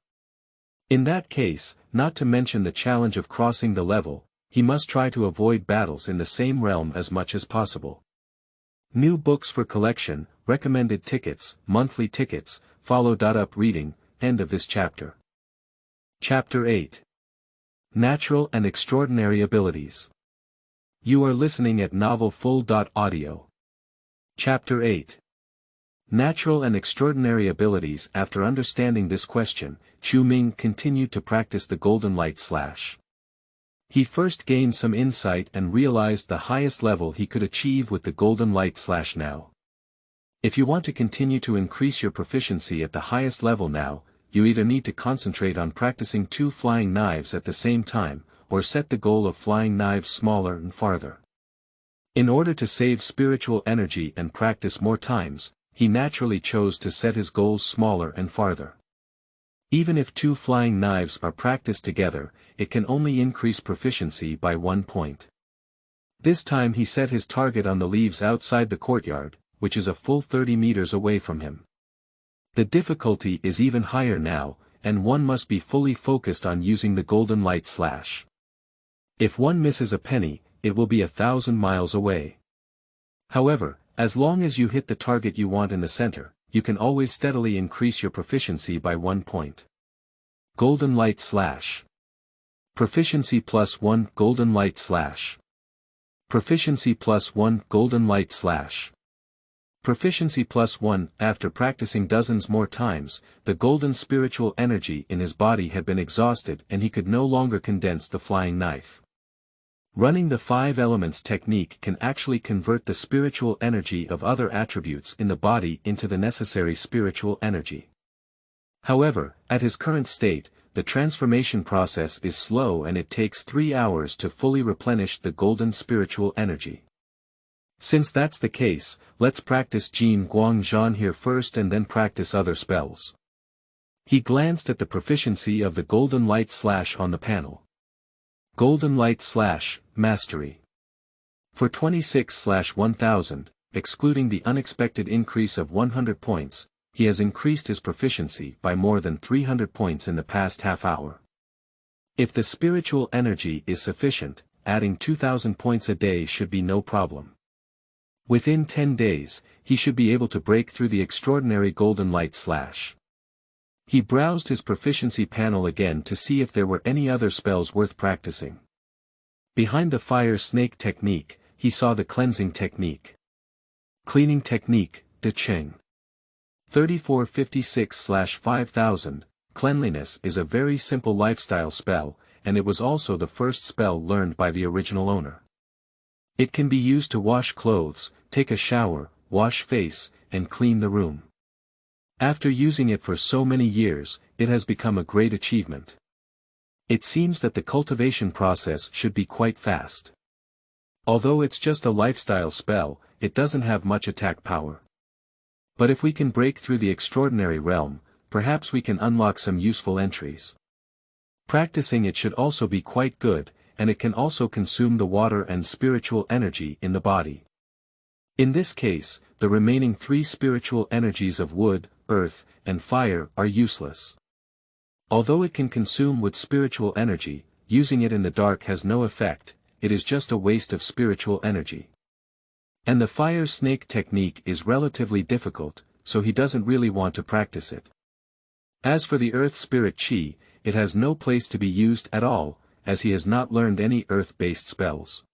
S1: In that case, not to mention the challenge of crossing the level, he must try to avoid battles in the same realm as much as possible. New books for collection, recommended tickets, monthly tickets, follow-up reading, end of this chapter. Chapter 8. Natural and Extraordinary Abilities. You are listening at novelfull.audio. Chapter 8. Natural and Extraordinary Abilities. After understanding this question, Chu Ming continued to practice the golden light slash. He first gained some insight and realized the highest level he could achieve with the golden light slash now. If you want to continue to increase your proficiency at the highest level now, you either need to concentrate on practicing 2 flying knives at the same time, or set the goal of flying knives smaller and farther. In order to save spiritual energy and practice more times, he naturally chose to set his goals smaller and farther. Even if 2 flying knives are practiced together, it can only increase proficiency by 1 point. This time he set his target on the leaves outside the courtyard, which is a full 30 meters away from him. The difficulty is even higher now, and one must be fully focused on using the golden light slash. If one misses a penny, it will be 1,000 miles away. However, as long as you hit the target you want in the center, you can always steadily increase your proficiency by 1 point. Golden light slash. Proficiency +1 golden light slash. Proficiency +1 golden light slash. Proficiency +1. After practicing dozens more times, the golden spiritual energy in his body had been exhausted and he could no longer condense the flying knife. Running the 5 elements technique can actually convert the spiritual energy of other attributes in the body into the necessary spiritual energy. However, at his current state, the transformation process is slow and it takes 3 hours to fully replenish the golden spiritual energy. Since that's the case, let's practice Jin Guang Zhan here first and then practice other spells. He glanced at the proficiency of the golden light slash on the panel. Golden light slash, mastery. For 26/1000, excluding the unexpected increase of 100 points, he has increased his proficiency by more than 300 points in the past half hour. If the spiritual energy is sufficient, adding 2,000 points a day should be no problem. Within 10 days, he should be able to break through the extraordinary golden light slash. He browsed his proficiency panel again to see if there were any other spells worth practicing. Behind the fire snake technique, he saw the cleansing technique. Cleaning technique, De Cheng. 3456/5000, cleanliness is a very simple lifestyle spell, and it was also the first spell learned by the original owner. It can be used to wash clothes, take a shower, wash face, and clean the room. After using it for so many years, it has become a great achievement. It seems that the cultivation process should be quite fast. Although it's just a lifestyle spell, it doesn't have much attack power. But if we can break through the extraordinary realm, perhaps we can unlock some useful entries. Practicing it should also be quite good, and it can also consume the water and spiritual energy in the body. In this case, the remaining 3 spiritual energies of wood, earth, and fire are useless. Although it can consume with spiritual energy, using it in the dark has no effect, it is just a waste of spiritual energy. And the fire snake technique is relatively difficult, so he doesn't really want to practice it. As for the earth spirit chi, it has no place to be used at all, as he has not learned any earth-based spells.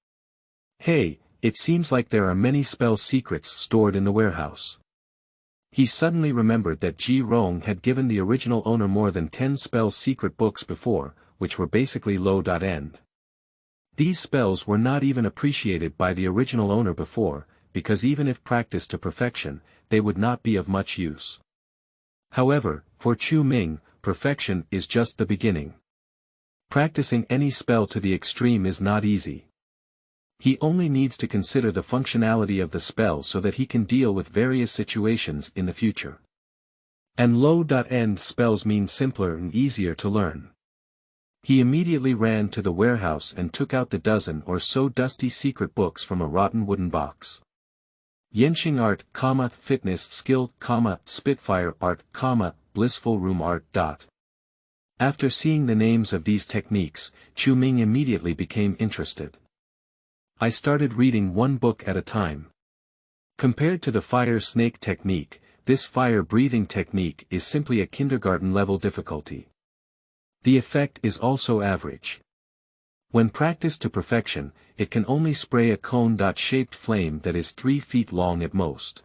S1: Hey, it seems like there are many spell secrets stored in the warehouse. He suddenly remembered that Ji Rong had given the original owner more than 10 spell secret books before, which were basically low-end. These spells were not even appreciated by the original owner before, because even if practiced to perfection, they would not be of much use. However, for Chu Ming, perfection is just the beginning. Practicing any spell to the extreme is not easy. He only needs to consider the functionality of the spell so that he can deal with various situations in the future. And low-end spells mean simpler and easier to learn. He immediately ran to the warehouse and took out the dozen or so dusty secret books from a rotten wooden box. Yenshing Art, Fitness Skill, Spitfire Art, Blissful Room Art. After seeing the names of these techniques, Chu Ming immediately became interested. I started reading one book at a time. Compared to the fire snake technique, this fire breathing technique is simply a kindergarten level difficulty. The effect is also average. When practiced to perfection, it can only spray a cone-shaped flame that is 3 feet long at most.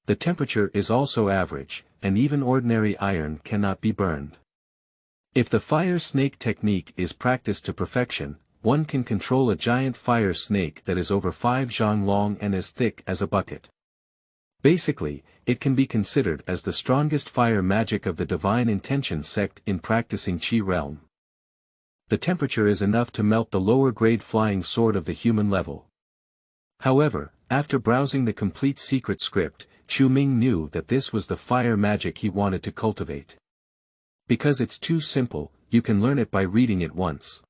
S1: The temperature is also average, and even ordinary iron cannot be burned. If the fire snake technique is practiced to perfection, one can control a giant fire snake that is over 5 zhang long and as thick as a bucket. Basically, it can be considered as the strongest fire magic of the Divine Intention sect in practicing Qi realm. The temperature is enough to melt the lower-grade flying sword of the human level. However, after browsing the complete secret script, Chu Ming knew that this was the fire magic he wanted to cultivate. Because it's too simple, you can learn it by reading it once.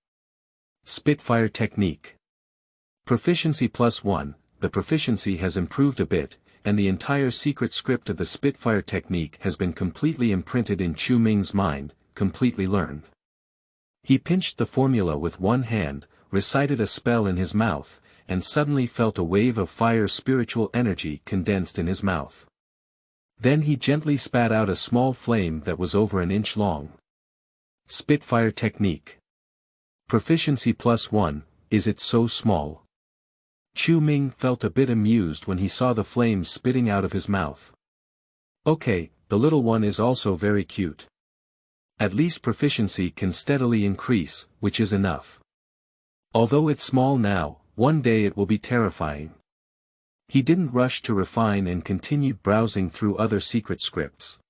S1: Spitfire Technique. Proficiency +1, the proficiency has improved a bit, and the entire secret script of the Spitfire technique has been completely imprinted in Chu Ming's mind, completely learned. He pinched the formula with one hand, recited a spell in his mouth, and suddenly felt a wave of fire spiritual energy condensed in his mouth. Then he gently spat out a small flame that was over an inch long. Spitfire Technique. Proficiency +1, is it so small? Chu Ming felt a bit amused when he saw the flames spitting out of his mouth. Okay, the little one is also very cute. At least proficiency can steadily increase, which is enough. Although it's small now, one day it will be terrifying. He didn't rush to refine and continued browsing through other secret scripts.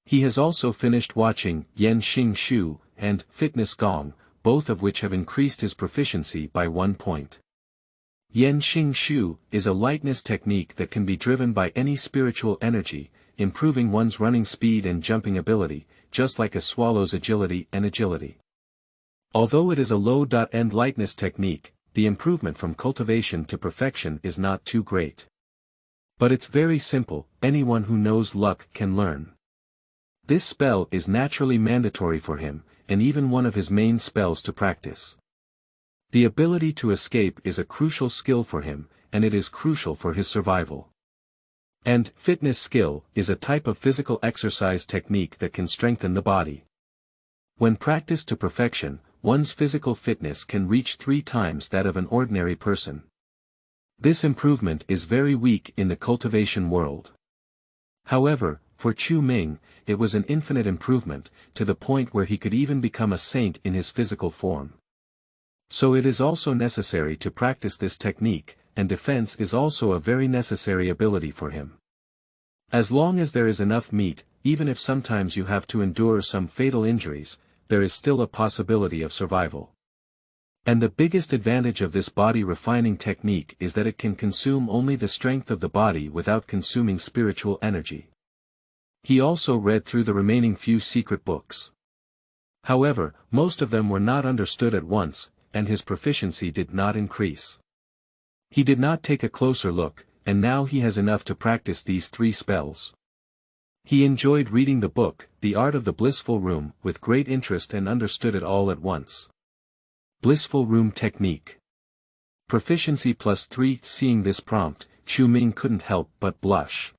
S1: He has also finished watching Yan Xing Shu and Fitness Gong, both of which have increased his proficiency by 1 point. Yan Xing Shu is a lightness technique that can be driven by any spiritual energy, improving one's running speed and jumping ability, just like a swallow's agility and agility. Although it is a low-end lightness technique, the improvement from cultivation to perfection is not too great. But it's very simple, anyone who knows luck can learn. This spell is naturally mandatory for him, and even one of his main spells to practice. The ability to escape is a crucial skill for him, and it is crucial for his survival. And fitness skill is a type of physical exercise technique that can strengthen the body. When practiced to perfection, one's physical fitness can reach 3 times that of an ordinary person. This improvement is very weak in the cultivation world. However, for Chu Ming, it was an infinite improvement, to the point where he could even become a saint in his physical form. So it is also necessary to practice this technique, and defense is also a very necessary ability for him. As long as there is enough meat, even if sometimes you have to endure some fatal injuries, there is still a possibility of survival. And the biggest advantage of this body refining technique is that it can consume only the strength of the body without consuming spiritual energy. He also read through the remaining few secret books. However, most of them were not understood at once, and his proficiency did not increase. He did not take a closer look, and now he has enough to practice these 3 spells. He enjoyed reading the book, The Art of the Blissful Room, with great interest and understood it all at once. Blissful Room Technique. Proficiency +3. Seeing this prompt, Chu Ming couldn't help but blush.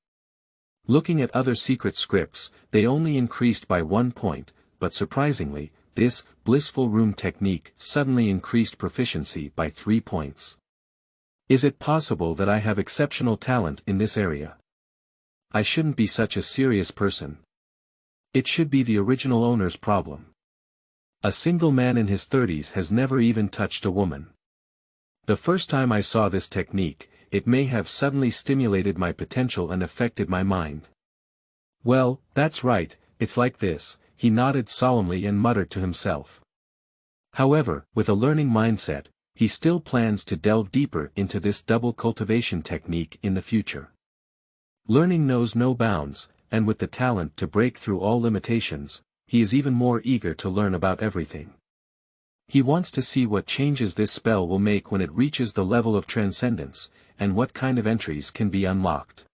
S1: Looking at other secret scripts, they only increased by 1 point, but surprisingly, this blissful room technique suddenly increased proficiency by 3 points. Is it possible that I have exceptional talent in this area? I shouldn't be such a serious person. It should be the original owner's problem. A single man in his 30s has never even touched a woman. The first time I saw this technique, it may have suddenly stimulated my potential and affected my mind. Well, that's right, it's like this, he nodded solemnly and muttered to himself. However, with a learning mindset, he still plans to delve deeper into this double cultivation technique in the future. Learning knows no bounds, and with the talent to break through all limitations, he is even more eager to learn about everything. He wants to see what changes this spell will make when it reaches the level of transcendence, and what kind of entries can be unlocked.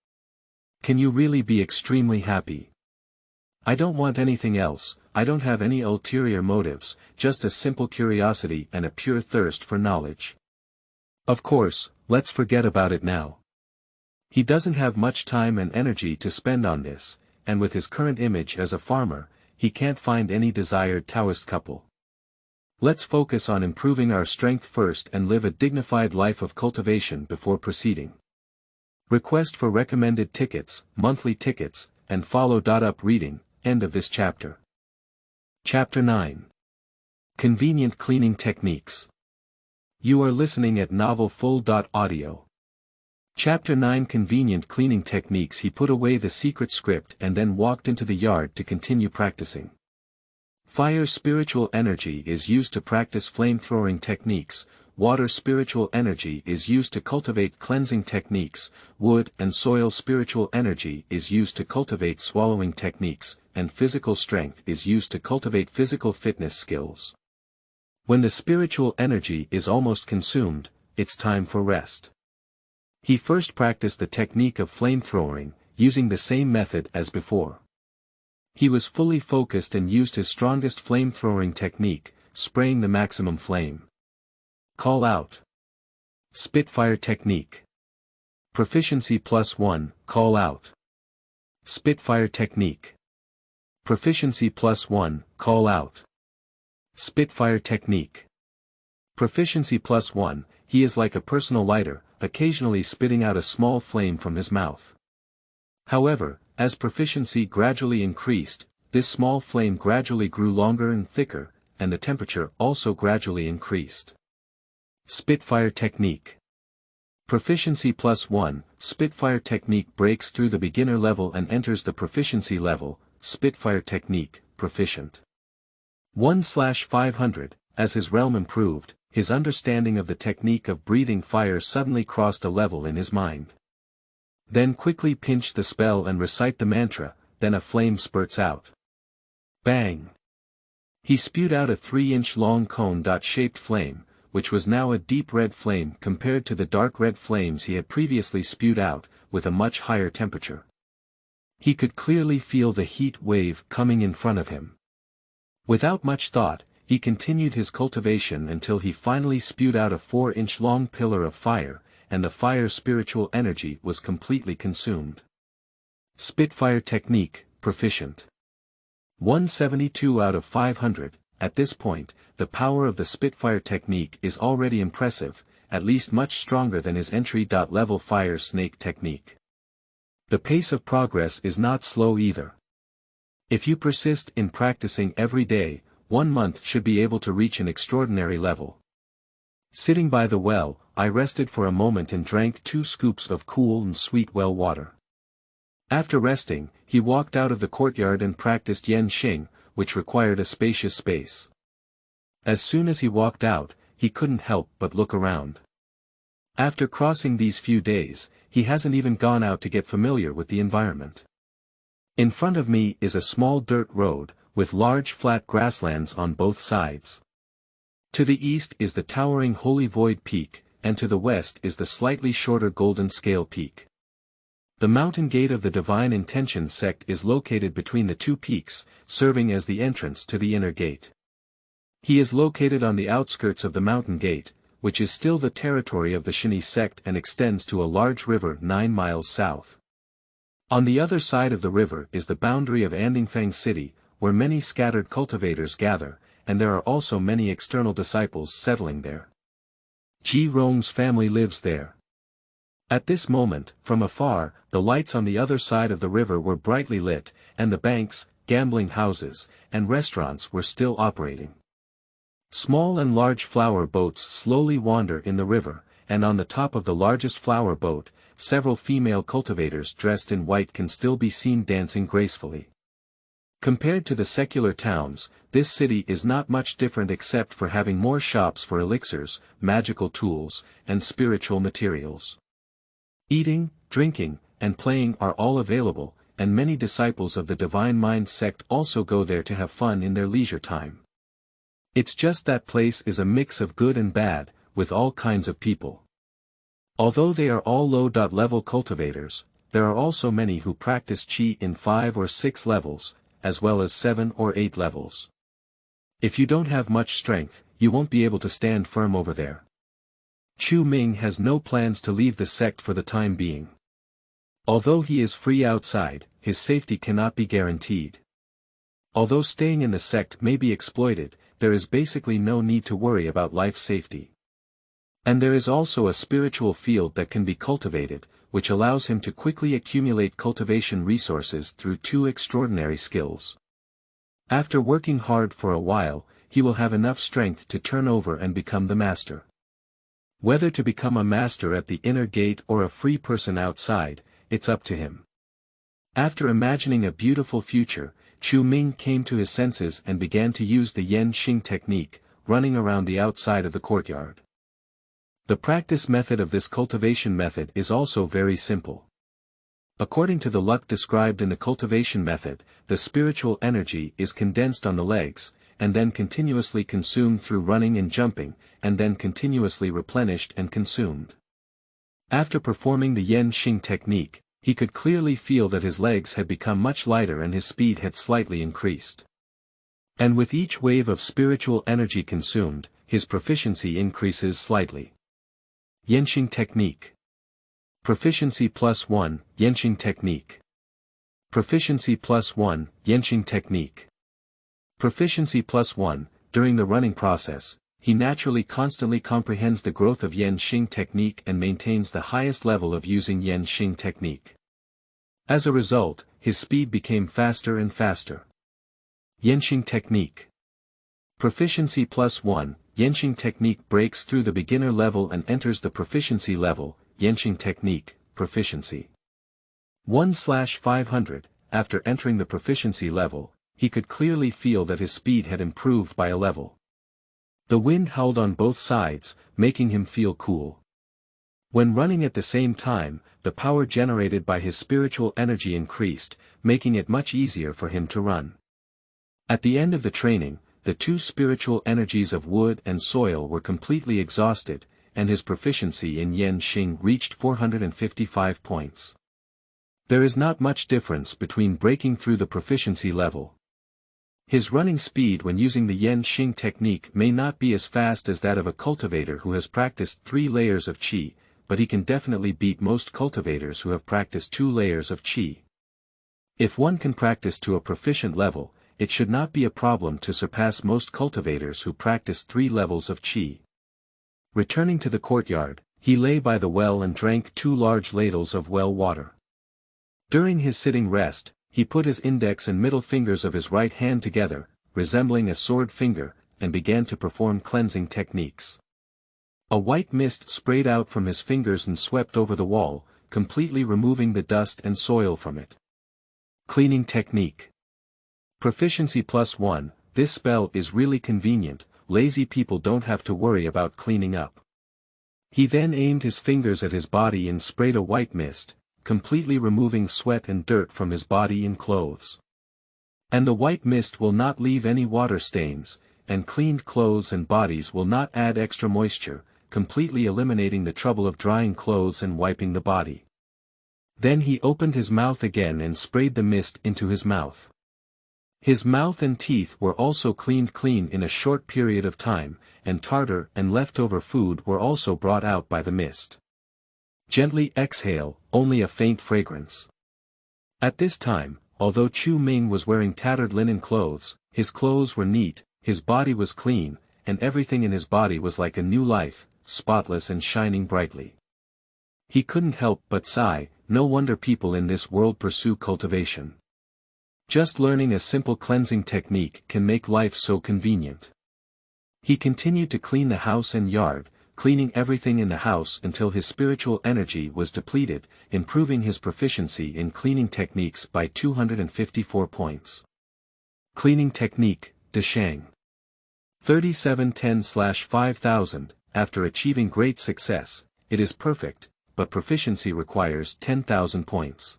S1: Can you really be extremely happy? I don't want anything else, I don't have any ulterior motives, just a simple curiosity and a pure thirst for knowledge. Of course, let's forget about it now. He doesn't have much time and energy to spend on this, and with his current image as a farmer, he can't find any desired Taoist couple. Let's focus on improving our strength first and live a dignified life of cultivation before proceeding. Request for recommended tickets, monthly tickets, and follow. Up reading, end of this chapter. Chapter 9. Convenient Cleaning Techniques. You are listening at Novel Full. Audio. Chapter 9 Convenient Cleaning Techniques. He put away the secret script and then walked into the yard to continue practicing. Fire spiritual energy is used to practice flamethrowing techniques, water spiritual energy is used to cultivate cleansing techniques, wood and soil spiritual energy is used to cultivate swallowing techniques, and physical strength is used to cultivate physical fitness skills. When the spiritual energy is almost consumed, it's time for rest. He first practiced the technique of flamethrowing, using the same method as before. He was fully focused and used his strongest flamethrowing technique, spraying the maximum flame. Call out. Spitfire technique. Proficiency +1, call out. Spitfire technique. Proficiency +1, call out. Spitfire technique. Proficiency +1, he is like a personal lighter, occasionally spitting out a small flame from his mouth. However, as proficiency gradually increased, this small flame gradually grew longer and thicker, and the temperature also gradually increased. Spitfire technique. Proficiency +1, Spitfire technique breaks through the beginner level and enters the proficiency level, Spitfire technique, proficient. 1/500, as his realm improved, his understanding of the technique of breathing fire suddenly crossed a level in his mind. Then quickly pinch the spell and recite the mantra, then a flame spurts out. Bang! He spewed out a 3-inch long cone-shaped flame, which was now a deep red flame compared to the dark red flames he had previously spewed out, with a much higher temperature. He could clearly feel the heat wave coming in front of him. Without much thought, he continued his cultivation until he finally spewed out a 4-inch long pillar of fire, and the fire spiritual energy was completely consumed. Spitfire technique, proficient. 172 out of 500, at this point, the power of the Spitfire technique is already impressive, at least much stronger than his entry-level fire snake technique. The pace of progress is not slow either. If you persist in practicing every day, 1 month should be able to reach an extraordinary level. Sitting by the well, I rested for a moment and drank 2 scoops of cool and sweet well water. After resting, he walked out of the courtyard and practiced Yen Xing, which required a spacious space. As soon as he walked out, he couldn't help but look around. After crossing these few days, he hasn't even gone out to get familiar with the environment. In front of me is a small dirt road, with large flat grasslands on both sides. To the east is the towering Holy Void Peak, and to the west is the slightly shorter Golden Scale Peak. The mountain gate of the Divine Intention sect is located between the 2 peaks, serving as the entrance to the inner gate. He is located on the outskirts of the mountain gate, which is still the territory of the Shenyi Sect and extends to a large river 9 miles south. On the other side of the river is the boundary of Andingfang City, where many scattered cultivators gather, and there are also many external disciples settling there. Ji Rong's family lives there. At this moment, from afar, the lights on the other side of the river were brightly lit, and the banks, gambling houses, and restaurants were still operating. Small and large flower boats slowly wander in the river, and on the top of the largest flower boat, several female cultivators dressed in white can still be seen dancing gracefully. Compared to the secular towns, this city is not much different except for having more shops for elixirs, magical tools, and spiritual materials. Eating, drinking, and playing are all available, and many disciples of the Divine Mind sect also go there to have fun in their leisure time. It's just that place is a mix of good and bad, with all kinds of people. Although they are all low-level cultivators, there are also many who practice Qi in 5 or 6 levels, as well as 7 or 8 levels. If you don't have much strength, you won't be able to stand firm over there. Chu Ming has no plans to leave the sect for the time being. Although he is free outside, his safety cannot be guaranteed. Although staying in the sect may be exploited, there is basically no need to worry about life safety. And there is also a spiritual field that can be cultivated, which allows him to quickly accumulate cultivation resources through 2 extraordinary skills. After working hard for a while, he will have enough strength to turn over and become the master. Whether to become a master at the inner gate or a free person outside, it's up to him. After imagining a beautiful future, Chu Ming came to his senses and began to use the Yen Xing technique, running around the outside of the courtyard. The practice method of this cultivation method is also very simple. According to the luck described in the cultivation method, the spiritual energy is condensed on the legs, and then continuously consumed through running and jumping, and then continuously replenished and consumed. After performing the Yen Xing technique, he could clearly feel that his legs had become much lighter and his speed had slightly increased. And with each wave of spiritual energy consumed, his proficiency increases slightly. Yenxing technique. Proficiency +1, Yenxing technique. Proficiency +1, Yenxing technique. Proficiency +1, during the running process, he naturally constantly comprehends the growth of Yen Xing technique and maintains the highest level of using Yen Xing technique. As a result, his speed became faster and faster. Yenxing technique. Proficiency +1, Yenxing technique breaks through the beginner level and enters the proficiency level, Yenxing technique, proficiency 1/500, after entering the proficiency level, he could clearly feel that his speed had improved by a level. The wind howled on both sides, making him feel cool. When running at the same time, the power generated by his spiritual energy increased, making it much easier for him to run. At the end of the training, the 2 spiritual energies of wood and soil were completely exhausted, and his proficiency in Yen Xing reached 455 points. There is not much difference between breaking through the proficiency level. His running speed when using the Yen Xing technique may not be as fast as that of a cultivator who has practiced 3 layers of Qi, but he can definitely beat most cultivators who have practiced 2 layers of Qi. If one can practice to a proficient level, it should not be a problem to surpass most cultivators who practice 3 levels of Qi. Returning to the courtyard, he lay by the well and drank 2 large ladles of well water. During his sitting rest, he put his index and middle fingers of his right hand together, resembling a sword finger, and began to perform cleansing techniques. A white mist sprayed out from his fingers and swept over the wall, completely removing the dust and soil from it. Cleaning technique. Proficiency +1, this spell is really convenient, lazy people don't have to worry about cleaning up. He then aimed his fingers at his body and sprayed a white mist, completely removing sweat and dirt from his body and clothes. And the white mist will not leave any water stains, and cleaned clothes and bodies will not add extra moisture, completely eliminating the trouble of drying clothes and wiping the body. Then he opened his mouth again and sprayed the mist into his mouth. His mouth and teeth were also cleaned clean in a short period of time, and tartar and leftover food were also brought out by the mist. Gently exhale, only a faint fragrance. At this time, although Chu Ming was wearing tattered linen clothes, his clothes were neat, his body was clean, and everything in his body was like a new life, spotless and shining brightly. He couldn't help but sigh, no wonder people in this world pursue cultivation. Just learning a simple cleansing technique can make life so convenient. He continued to clean the house and yard, cleaning everything in the house until his spiritual energy was depleted, improving his proficiency in cleaning techniques by 254 points. Cleaning Technique, Deshang. 3710/5000, after achieving great success, it is perfect, but proficiency requires 10,000 points.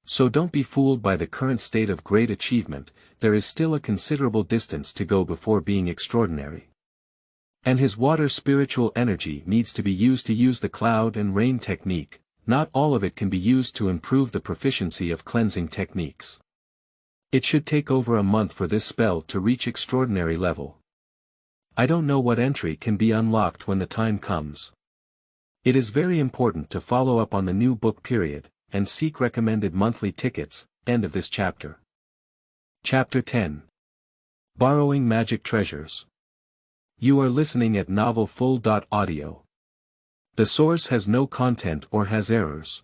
S1: So don't be fooled by the current state of great achievement, there is still a considerable distance to go before being extraordinary. And his water spiritual energy needs to be used to use the cloud and rain technique, not all of it can be used to improve the proficiency of cleansing techniques. It should take over a month for this spell to reach extraordinary level. I don't know what entry can be unlocked when the time comes. It is very important to follow up on the new book period, and seek recommended monthly tickets. End of this chapter. Chapter 10. Borrowing Magic Treasures. You are listening at novelfull.audio. The source has no content or has errors.